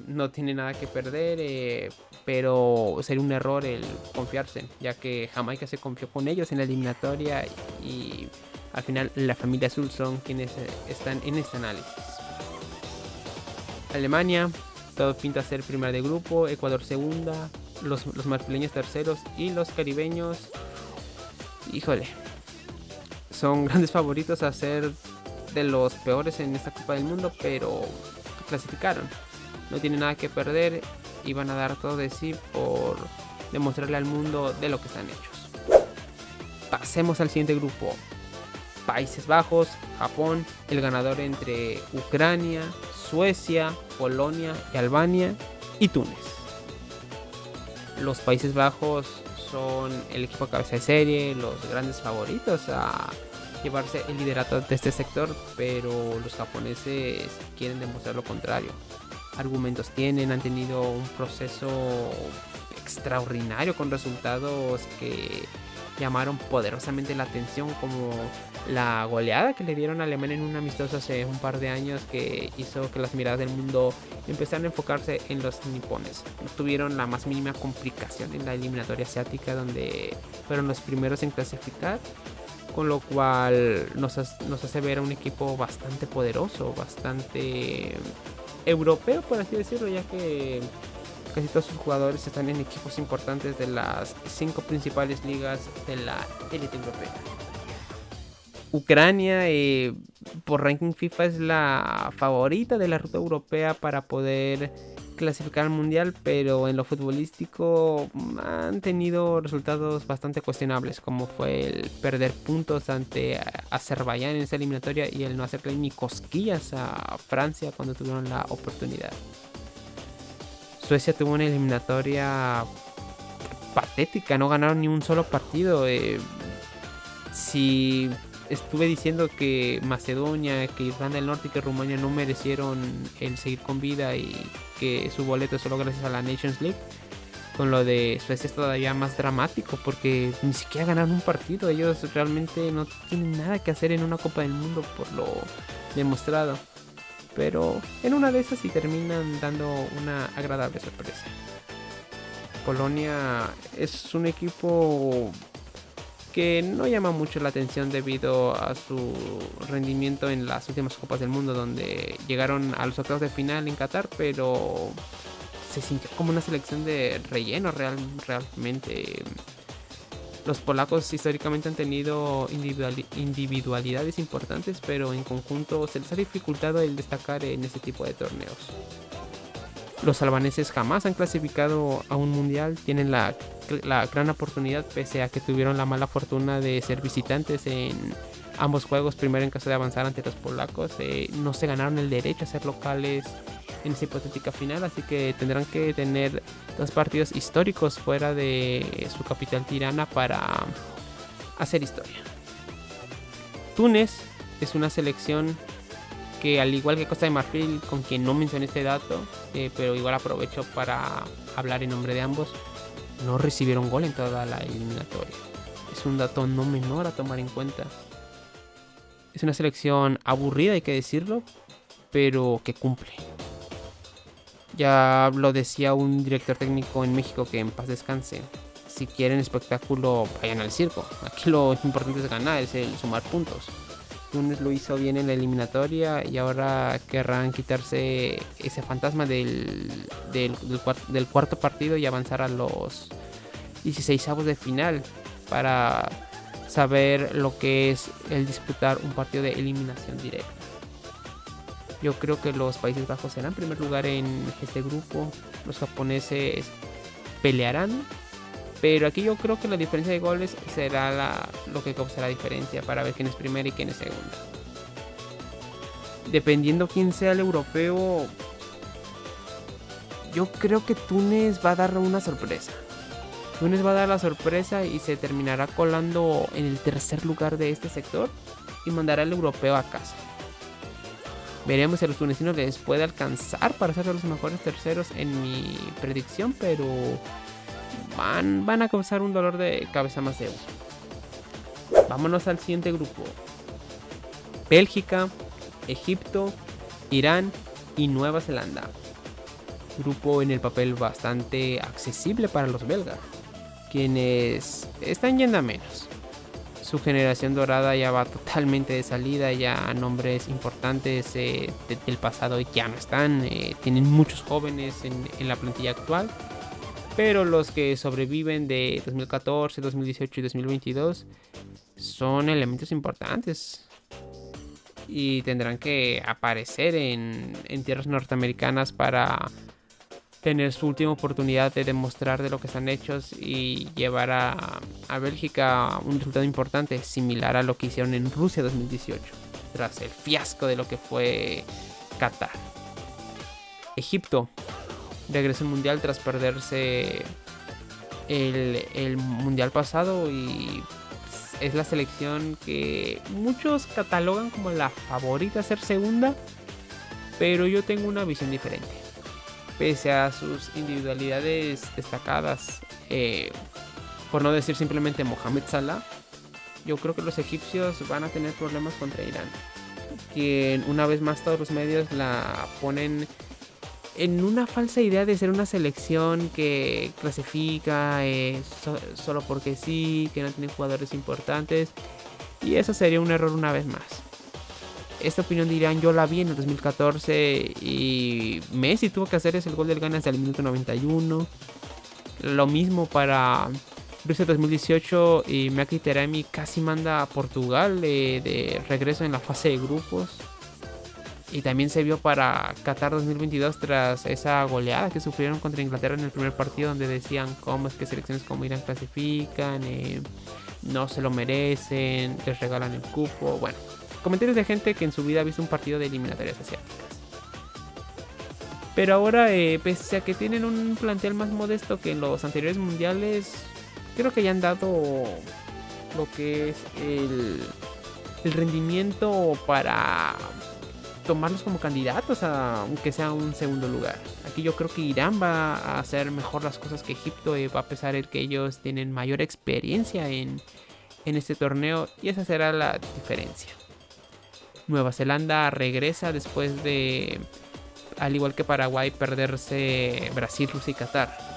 no tiene nada que perder, pero sería un error el confiarse, ya que Jamaica se confió con ellos en la eliminatoria y al final la familia azul son quienes están en este análisis. Alemania, todo pinta a ser primera de grupo, Ecuador segunda, los marfileños terceros y los caribeños, híjole, son grandes favoritos a ser de los peores en esta Copa del Mundo, pero clasificaron, no tienen nada que perder y van a dar todo de sí por demostrarle al mundo de lo que están hechos. Pasemos al siguiente grupo. Países Bajos, Japón, el ganador entre Ucrania, Suecia, Polonia y Albania y Túnez. Los Países Bajos son el equipo cabeza de serie, los grandes favoritos a llevarse el liderato de este sector, pero los japoneses quieren demostrar lo contrario. Argumentos tienen, han tenido un proceso extraordinario con resultados que llamaron poderosamente la atención, como la goleada que le dieron a Alemania en un amistoso hace un par de años, que hizo que las miradas del mundo empezaran a enfocarse en los nipones. No tuvieron la más mínima complicación en la eliminatoria asiática, donde fueron los primeros en clasificar, con lo cual nos hace ver a un equipo bastante poderoso, bastante europeo, por así decirlo, ya que casi todos sus jugadores están en equipos importantes de las 5 principales ligas de la élite europea. Ucrania, por ranking FIFA, es la favorita de la ruta europea para poder clasificar al mundial, pero en lo futbolístico han tenido resultados bastante cuestionables, como fue el perder puntos ante Azerbaiyán en esa eliminatoria y el no hacerle ni cosquillas a Francia cuando tuvieron la oportunidad. Suecia tuvo una eliminatoria patética, no ganaron ni un solo partido. Si estuve diciendo que Macedonia, que Irlanda del Norte y que Rumania no merecieron el seguir con vida y que su boleto es solo gracias a la Nations League, con lo de Suecia es todavía más dramático, porque ni siquiera ganaron un partido. Ellos realmente no tienen nada que hacer en una Copa del Mundo, por lo demostrado. Pero en una de esas sí terminan dando una agradable sorpresa. Polonia es un equipo que no llama mucho la atención debido a su rendimiento en las últimas Copas del Mundo, donde llegaron a los octavos de final en Qatar, pero se sintió como una selección de relleno realmente. Los polacos históricamente han tenido individualidades importantes, pero en conjunto se les ha dificultado el destacar en este tipo de torneos. Los albaneses jamás han clasificado a un mundial, tienen la gran oportunidad, pese a que tuvieron la mala fortuna de ser visitantes en ambos juegos. Primero, en caso de avanzar ante los polacos, no se ganaron el derecho a ser locales en esa hipotética final, así que tendrán que tener 2 partidos históricos fuera de su capital Tirana para hacer historia. Túnez es una selección que, al igual que Costa de Marfil, con quien no mencioné este dato, pero igual aprovecho para hablar en nombre de ambos, no recibieron gol en toda la eliminatoria. Es un dato no menor a tomar en cuenta. Es una selección aburrida, hay que decirlo, pero que cumple. Ya lo decía un director técnico en México, que en paz descanse: si quieren espectáculo, vayan al circo. Aquí lo importante es ganar, es el sumar puntos. Túnez lo hizo bien en la eliminatoria y ahora querrán quitarse ese fantasma del cuarto partido y avanzar a los 16avos de final para saber lo que es el disputar un partido de eliminación directa. Yo creo que los Países Bajos serán primer lugar en este grupo. Los japoneses pelearán, pero aquí yo creo que la diferencia de goles será lo que causará la diferencia para ver quién es primera y quién es segunda. Dependiendo quién sea el europeo, yo creo que Túnez va a dar una sorpresa. Túnez va a dar la sorpresa y se terminará colando en el tercer lugar de este sector y mandará al europeo a casa. Veremos si a los tunecinos les puede alcanzar para ser los mejores terceros en mi predicción, pero van a causar un dolor de cabeza más de uno. Vámonos al siguiente grupo: Bélgica, Egipto, Irán y Nueva Zelanda. Grupo en el papel bastante accesible para los belgas, quienes están yendo a menos. Su generación dorada ya va totalmente de salida, ya nombres importantes del pasado ya no están, tienen muchos jóvenes en la plantilla actual, pero los que sobreviven de 2014, 2018 y 2022 son elementos importantes y tendrán que aparecer en tierras norteamericanas para tener su última oportunidad de demostrar de lo que están hechos y llevar a Bélgica un resultado importante, similar a lo que hicieron en Rusia 2018, tras el fiasco de lo que fue Qatar. Egipto regresa al mundial tras perderse el mundial pasado y es la selección que muchos catalogan como la favorita a ser segunda, pero yo tengo una visión diferente. Pese a sus individualidades destacadas, por no decir simplemente Mohamed Salah, yo creo que los egipcios van a tener problemas contra Irán, que una vez más todos los medios la ponen en una falsa idea de ser una selección que clasifica solo porque sí, que no tiene jugadores importantes, y eso sería un error una vez más. Esta opinión de Irán yo la vi en el 2014 y Messi tuvo que hacer ese gol del Ghana hasta el minuto 91. Lo mismo para Rusia 2018 y Maki Taremi casi manda a Portugal de regreso en la fase de grupos. Y también se vio para Qatar 2022 tras esa goleada que sufrieron contra Inglaterra en el primer partido, donde decían cómo es que selecciones como Irán clasifican, no se lo merecen, les regalan el cupo. Bueno, comentarios de gente que en su vida ha visto un partido de eliminatorias asiáticas. Pero ahora, pese a que tienen un plantel más modesto que en los anteriores mundiales, creo que ya han dado lo que es el rendimiento para tomarlos como candidatos a aunque sea un segundo lugar. Aquí yo creo que Irán va a hacer mejor las cosas que Egipto, a pesar de que ellos tienen mayor experiencia en este torneo, y esa será la diferencia. Nueva Zelanda regresa después de, al igual que Paraguay, perderse Brasil, Rusia y Qatar.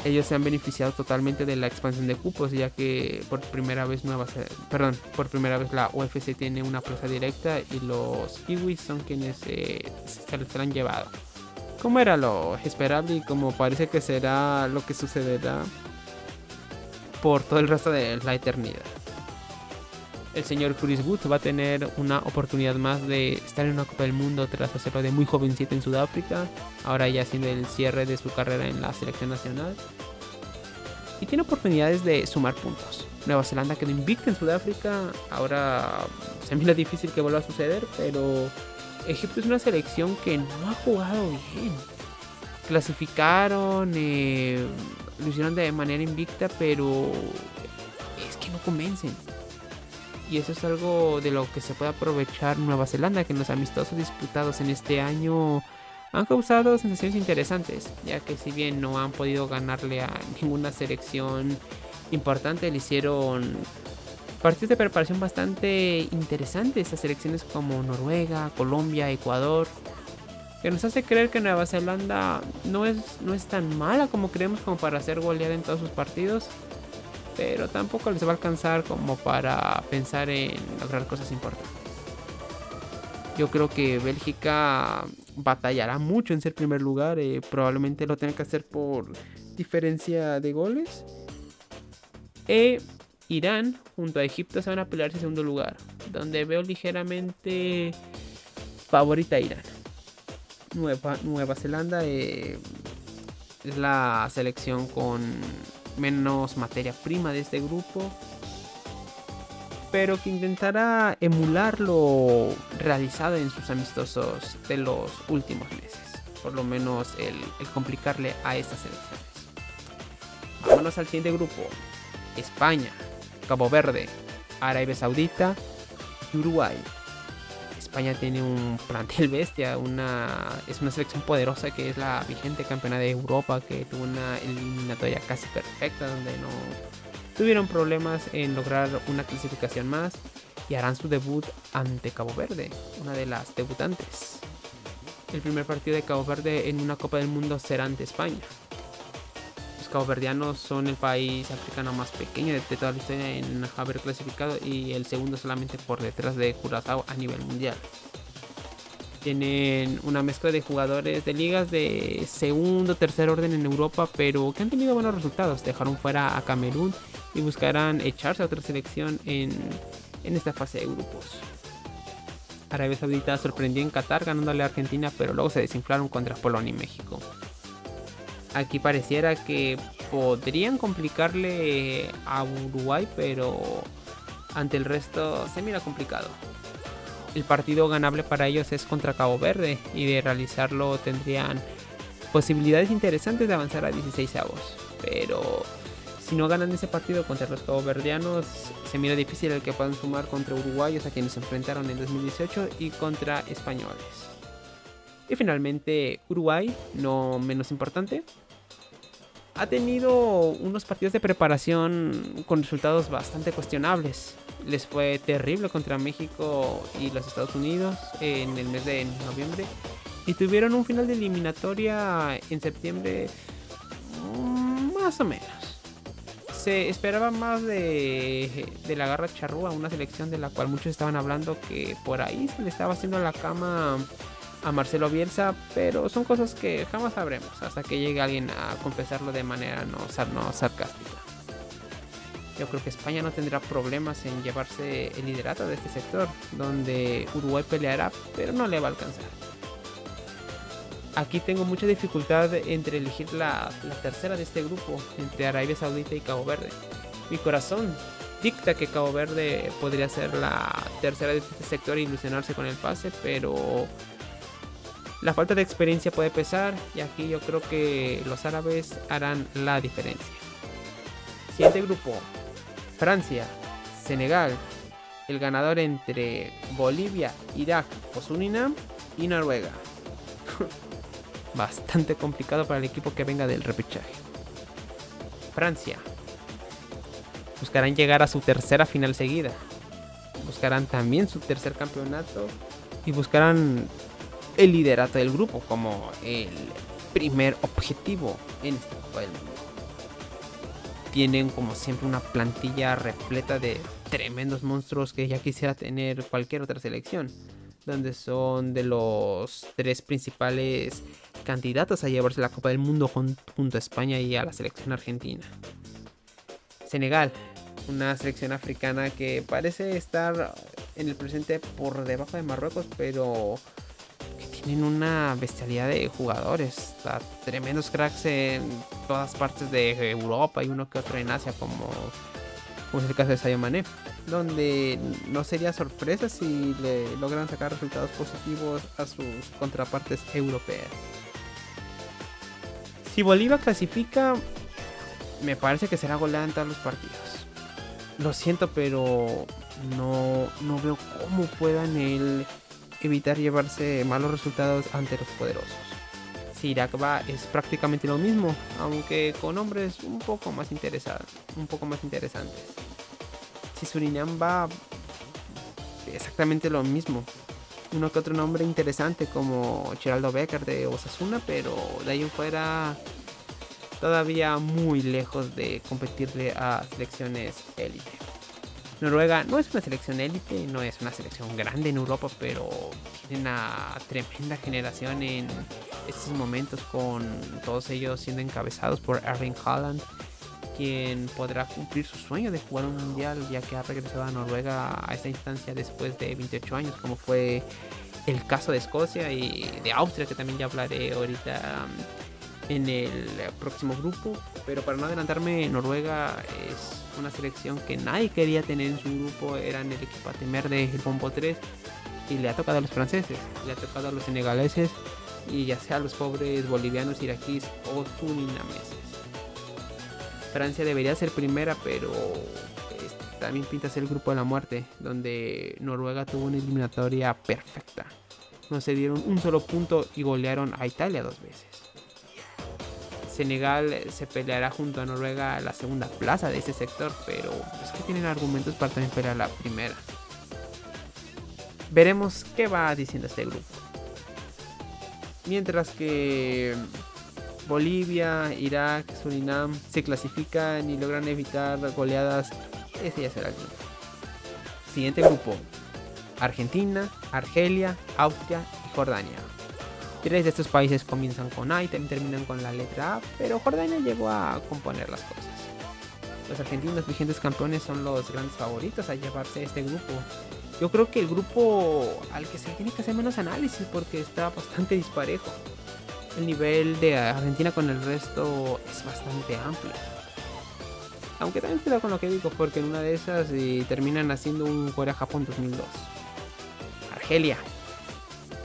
Ellos se han beneficiado totalmente de la expansión de cupos, ya que por primera vez la UFC tiene una plaza directa y los kiwis son quienes se lo han llevado. Como era lo esperable y como parece que será lo que sucederá por todo el resto de la eternidad. El señor Chris Wood va a tener una oportunidad más de estar en una Copa del Mundo tras hacerlo de muy jovencito en Sudáfrica, ahora ya haciendo el cierre de su carrera en la selección nacional. Y tiene oportunidades de sumar puntos. Nueva Zelanda quedó invicta en Sudáfrica, ahora se mira difícil que vuelva a suceder, pero Egipto es una selección que no ha jugado bien. Clasificaron, lo hicieron de manera invicta, pero es que no convencen. Y eso es algo de lo que se puede aprovechar Nueva Zelanda, que en los amistosos disputados en este año han causado sensaciones interesantes, ya que si bien no han podido ganarle a ninguna selección importante, le hicieron partidos de preparación bastante interesantes a selecciones como Noruega, Colombia, Ecuador, que nos hace creer que Nueva Zelanda no es tan mala como creemos, como para ser goleada en todos sus partidos, pero tampoco les va a alcanzar como para pensar en lograr cosas importantes. Yo creo que Bélgica batallará mucho en ser primer lugar, probablemente lo tenga que hacer por diferencia de goles. Irán junto a Egipto se van a pelear ese segundo lugar, donde veo ligeramente favorita a Irán. Nueva Zelanda es la selección con menos materia prima de este grupo, pero que intentará emular lo realizado en sus amistosos de los últimos meses, por lo menos el complicarle a estas selecciones. Vámonos al siguiente grupo: España, Cabo Verde, Arabia Saudita y Uruguay. España tiene un plantel bestia, es una selección poderosa, que es la vigente campeona de Europa, que tuvo una eliminatoria casi perfecta donde no tuvieron problemas en lograr una clasificación más, y harán su debut ante Cabo Verde, una de las debutantes. El primer partido de Cabo Verde en una Copa del Mundo será ante España. Los caboverdianos son el país africano más pequeño de toda la historia en haber clasificado, y el segundo solamente por detrás de Curazao a nivel mundial. Tienen una mezcla de jugadores de ligas de segundo o tercer orden en Europa, pero que han tenido buenos resultados. Dejaron fuera a Camerún y buscarán echarse a otra selección en esta fase de grupos. Arabia Saudita sorprendió en Qatar ganándole a Argentina, pero luego se desinflaron contra Polonia y México. Aquí pareciera que podrían complicarle a Uruguay, pero ante el resto se mira complicado. El partido ganable para ellos es contra Cabo Verde, y de realizarlo tendrían posibilidades interesantes de avanzar a 16avos. Pero si no ganan ese partido contra los caboverdianos, se mira difícil el que puedan sumar contra uruguayos, a quienes se enfrentaron en 2018, y contra españoles. Y finalmente Uruguay, no menos importante, ha tenido unos partidos de preparación con resultados bastante cuestionables. Les fue terrible contra México y los Estados Unidos en el mes de noviembre, y tuvieron un final de eliminatoria en septiembre más o menos. Se esperaba más de la garra charrúa, una selección de la cual muchos estaban hablando que por ahí se le estaba haciendo la cama a Marcelo Bielsa, pero son cosas que jamás sabremos hasta que llegue alguien a confesarlo de manera no sarcástica. Yo creo que España no tendrá problemas en llevarse el liderato de este sector, donde Uruguay peleará, pero no le va a alcanzar. Aquí tengo mucha dificultad entre elegir la tercera de este grupo, entre Arabia Saudita y Cabo Verde. Mi corazón dicta que Cabo Verde podría ser la tercera de este sector e ilusionarse con el pase, pero la falta de experiencia puede pesar, y aquí yo creo que los árabes harán la diferencia. Siguiente grupo: Francia, Senegal, el ganador entre Bolivia, Irak o Surinam, y Noruega. Bastante complicado para el equipo que venga del repechaje. Francia buscarán llegar a su tercera final seguida, buscarán también su tercer campeonato, y buscarán el liderato del grupo como el primer objetivo en esta Copa del Mundo. Tienen como siempre una plantilla repleta de tremendos monstruos que ya quisiera tener cualquier otra selección, donde son de los tres principales candidatos a llevarse la Copa del Mundo junto a España y a la selección argentina. Senegal una selección africana que parece estar en el presente por debajo de Marruecos, pero que tienen una bestialidad de jugadores, tremendos cracks en todas partes de Europa y uno que otro en Asia, como es el caso de Sadio Mané, donde no sería sorpresa si le logran sacar resultados positivos a sus contrapartes europeas. Si Bolivia clasifica, me parece que será goleada en todos los partidos. Lo siento, pero no veo cómo puedan evitar llevarse malos resultados ante los poderosos. Si Irak va, es prácticamente lo mismo, aunque con nombres un poco más interesantes. Si Surinam va, exactamente lo mismo. Uno que otro nombre interesante como Geraldo Becker de Osasuna, pero de ahí en fuera todavía muy lejos de competirle a selecciones élite. Noruega no es una selección élite, no es una selección grande en Europa, pero tiene una tremenda generación en estos momentos, con todos ellos siendo encabezados por Erling Haaland, quien podrá cumplir su sueño de jugar un mundial, ya que ha regresado a Noruega a esta instancia después de 28 años, como fue el caso de Escocia y de Austria, que también ya hablaré ahorita en el próximo grupo. Pero para no adelantarme, Noruega es una selección que nadie quería tener en su grupo, eran el equipo a temer del Bombo 3, y le ha tocado a los franceses, le ha tocado a los senegaleses, y ya sea a los pobres bolivianos, iraquíes o surinameses. Francia debería ser primera, pero también pinta ser el grupo de la muerte, donde Noruega tuvo una eliminatoria perfecta. No se dieron un solo punto y golearon a Italia 2 veces. Senegal se peleará junto a Noruega la segunda plaza de ese sector, pero es que tienen argumentos para también pelear la primera. Veremos qué va diciendo este grupo. Mientras que Bolivia, Irak, Surinam se clasifican y logran evitar goleadas, ese ya será el grupo. Siguiente grupo: Argentina, Argelia, Austria y Jordania. 3 de estos países comienzan con A y terminan con la letra A, pero Jordania llegó a componer las cosas. Los argentinos, vigentes campeones, son los grandes favoritos a llevarse este grupo. Yo creo que el grupo al que se tiene que hacer menos análisis, porque está bastante disparejo. El nivel de Argentina con el resto es bastante amplio. Aunque también cuidado con lo que digo, porque en una de esas terminan haciendo un Corea-Japón 2002. Argelia,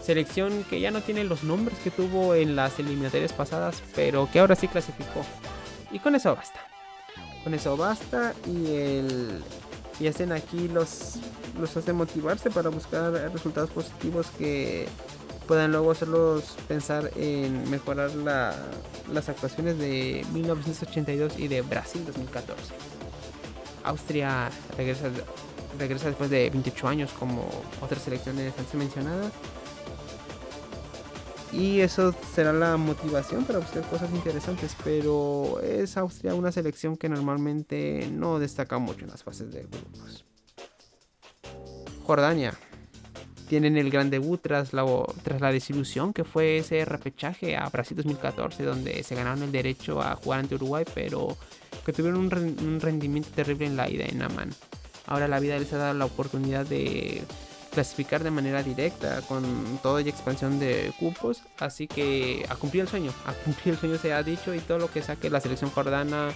selección que ya no tiene los nombres que tuvo en las eliminatorias pasadas, pero que ahora sí clasificó. Y con eso basta. Y hacen aquí los hacen motivarse para buscar resultados positivos que puedan luego hacerlos pensar en mejorar las actuaciones de 1982 y de Brasil 2014. Austria regresa después de 28 años, como otras selecciones antes mencionadas. Y eso será la motivación para buscar cosas interesantes. Pero es Austria una selección que normalmente no destaca mucho en las fases de grupos. Jordania. Tienen el gran debut tras la desilusión que fue ese repechaje a Brasil 2014, donde se ganaron el derecho a jugar ante Uruguay, pero que tuvieron un rendimiento terrible en la ida en Amman. Ahora la vida les ha dado la oportunidad de clasificar de manera directa con toda la expansión de cupos, así que a cumplir el sueño se ha dicho, y todo lo que saque la selección jordana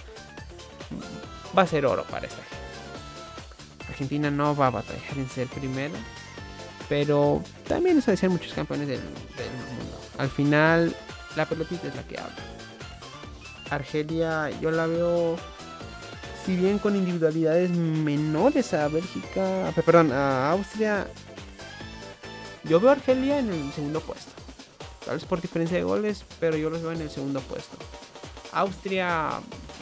va a ser oro para esta gente. Argentina no va a batallar en ser primero, pero también eso de ser muchos campeones del mundo. Al final la pelotita es la que habla. Argelia yo la veo, si bien con individualidades menores a Austria, yo veo a Argelia en el segundo puesto. Tal vez por diferencia de goles, pero yo los veo en el segundo puesto. Austria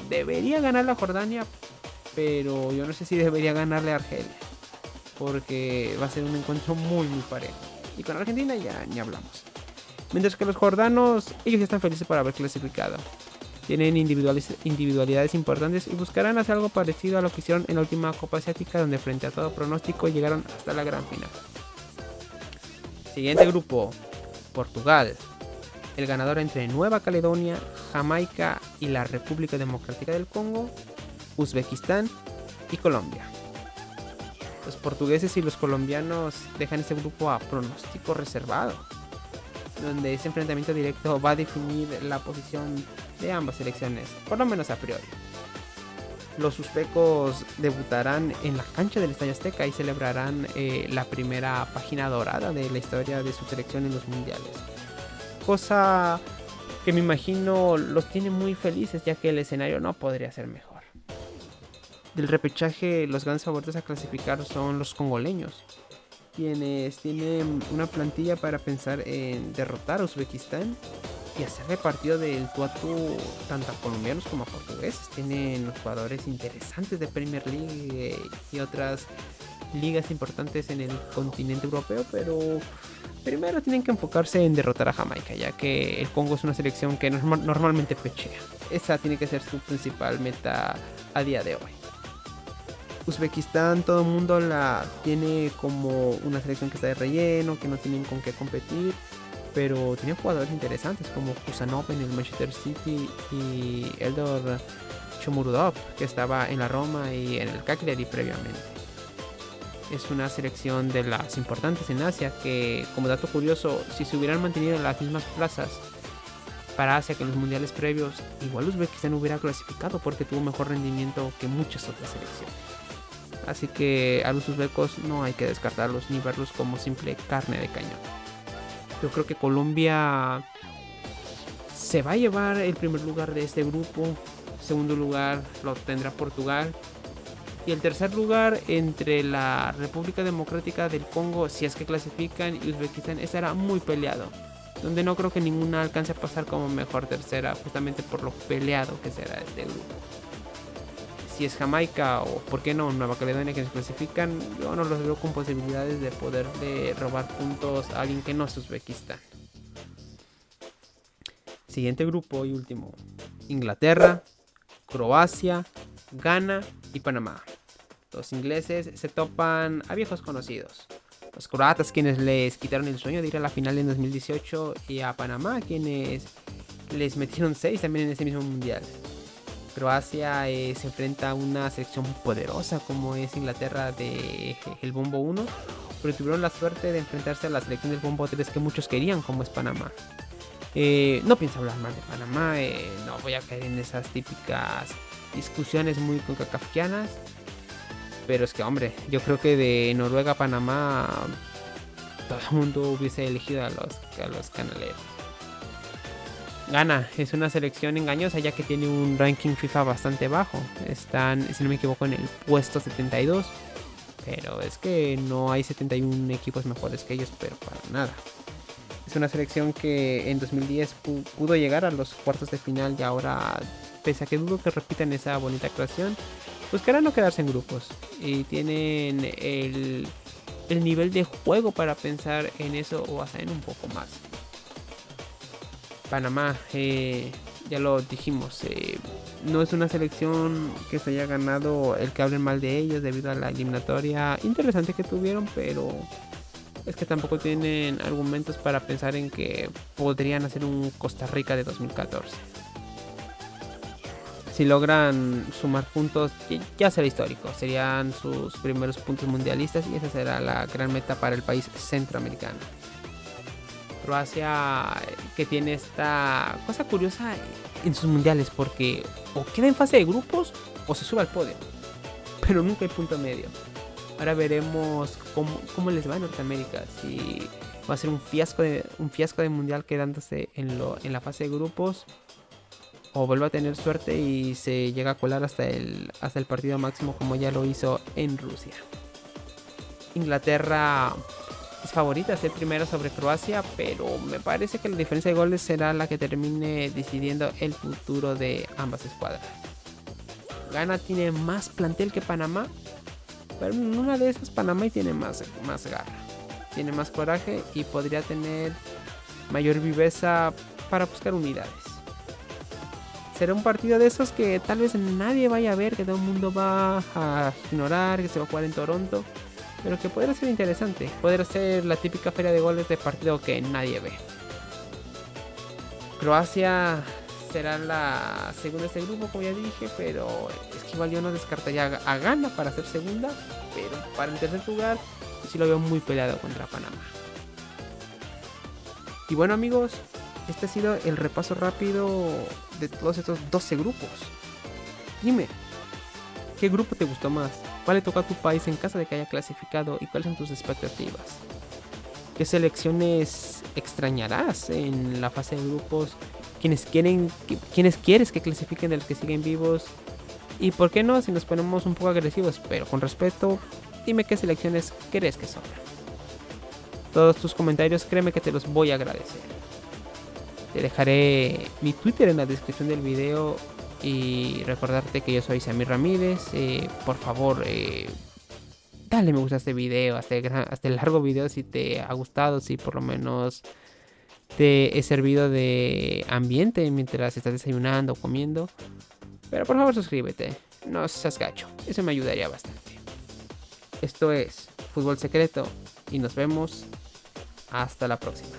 debería ganar a Jordania, pero yo no sé si debería ganarle a Argelia, porque va a ser un encuentro muy muy parejo. Y con Argentina ya ni hablamos. Mientras que los jordanos, ellos ya están felices por haber clasificado. Tienen individualidades importantes y buscarán hacer algo parecido a lo que hicieron en la última Copa Asiática, donde frente a todo pronóstico llegaron hasta la gran final. Siguiente grupo: Portugal. El ganador entre Nueva Caledonia, Jamaica y la República Democrática del Congo, Uzbekistán y Colombia. Los portugueses y los colombianos dejan este grupo a pronóstico reservado, donde ese enfrentamiento directo va a definir la posición de ambas selecciones, por lo menos a priori. Los uzbecos debutarán en la cancha del Estadio Azteca y celebrarán la primera página dorada de la historia de su selección en los mundiales. Cosa que me imagino los tiene muy felices, ya que el escenario no podría ser mejor. Del repechaje, los grandes favoritos a clasificar son los congoleños, quienes tienen una plantilla para pensar en derrotar a Uzbekistán y hacerle partido del tú a tú tanto a colombianos como a portugueses. Tienen jugadores interesantes de Premier League y otras ligas importantes en el continente europeo, pero primero tienen que enfocarse en derrotar a Jamaica, ya que el Congo es una selección que normalmente pechea. Esa tiene que ser su principal meta a día de hoy. Uzbekistán, todo el mundo la tiene como una selección que está de relleno, que no tienen con qué competir, pero tiene jugadores interesantes como Kusanov en el Manchester City y Eldor Shomurodov, que estaba en la Roma y en el Cagliari previamente. Es una selección de las importantes en Asia que, como dato curioso, si se hubieran mantenido en las mismas plazas para Asia que en los mundiales previos, igual Uzbekistán hubiera clasificado porque tuvo mejor rendimiento que muchas otras selecciones. Así que a los uzbecos no hay que descartarlos ni verlos como simple carne de cañón. Yo creo que Colombia se va a llevar el primer lugar de este grupo. Segundo lugar lo tendrá Portugal. Y el tercer lugar entre la República Democrática del Congo, si es que clasifican, y Uzbekistán, estará muy peleado. Donde no creo que ninguna alcance a pasar como mejor tercera, justamente por lo peleado que será este grupo. Si es Jamaica o, por qué no, Nueva Caledonia que se clasifican, yo no los veo con posibilidades de poderle robar puntos a alguien que no es Uzbekistán. Siguiente grupo y último: Inglaterra, Croacia, Ghana y Panamá. Los ingleses se topan a viejos conocidos. Los croatas, quienes les quitaron el sueño de ir a la final en 2018, y a Panamá, quienes les metieron 6 también en ese mismo mundial. Croacia se enfrenta a una selección poderosa como es Inglaterra de el Bombo 1, pero tuvieron la suerte de enfrentarse a la selección del Bombo 3 que muchos querían, como es Panamá. No pienso hablar mal de Panamá, no voy a caer en esas típicas discusiones muy concacafquianas, pero es que, hombre, yo creo que de Noruega a Panamá todo el mundo hubiese elegido a los canaleros. Ghana es una selección engañosa, ya que tiene un ranking FIFA bastante bajo. Están, si no me equivoco, en el puesto 72. Pero es que no hay 71 equipos mejores que ellos, pero para nada. Es una selección que en 2010 pudo llegar a los cuartos de final y ahora, pese a que dudo que repitan esa bonita actuación, buscarán no quedarse en grupos. Y tienen el nivel de juego para pensar en eso o hasta en un poco más. Panamá, ya lo dijimos, no es una selección que se haya ganado el que hablen mal de ellos debido a la eliminatoria interesante que tuvieron, pero es que tampoco tienen argumentos para pensar en que podrían hacer un Costa Rica de 2014. Si logran sumar puntos, ya será histórico, serían sus primeros puntos mundialistas y esa será la gran meta para el país centroamericano. Croacia, que tiene esta cosa curiosa en sus mundiales, porque o queda en fase de grupos o se sube al podio, pero nunca hay punto medio. Ahora veremos cómo les va en Norteamérica, si va a ser un fiasco de mundial quedándose en la fase de grupos, o vuelve a tener suerte y se llega a colar hasta el partido máximo como ya lo hizo en Rusia. Inglaterra es favorita a ser primera sobre Croacia, pero me parece que la diferencia de goles será la que termine decidiendo el futuro de ambas escuadras. Ghana tiene más plantel que Panamá, pero en una de esas Panamá tiene más garra, tiene más coraje y podría tener mayor viveza para buscar unidades. Será un partido de esos que tal vez nadie vaya a ver, que todo el mundo va a ignorar, que se va a jugar en Toronto, pero que podría ser interesante. Podría ser la típica feria de goles de partido que nadie ve. Croacia será la segunda de este grupo, como ya dije, pero es que igual yo no descartaría a Ghana para ser segunda, pero para el tercer lugar sí lo veo muy peleado contra Panamá. Y bueno, amigos, este ha sido el repaso rápido de todos estos 12 grupos. Dime, ¿qué grupo te gustó más? ¿Cuál le tocó a tu país en caso de que haya clasificado? ¿Y cuáles son tus expectativas? ¿Qué selecciones extrañarás en la fase de grupos? ¿Quiénes quieres que clasifiquen de los que siguen vivos? Y por qué no, si nos ponemos un poco agresivos, pero con respeto, dime qué selecciones crees que sobran. Todos tus comentarios, créeme que te los voy a agradecer. Te dejaré mi Twitter en la descripción del video y recordarte que yo soy Samir Ramírez. Por favor, dale me gusta a este video, hasta el largo video si te ha gustado, si por lo menos te he servido de ambiente mientras estás desayunando o comiendo. Pero por favor suscríbete, no seas gacho, eso me ayudaría bastante. Esto es Fútbol Secreto y nos vemos hasta la próxima.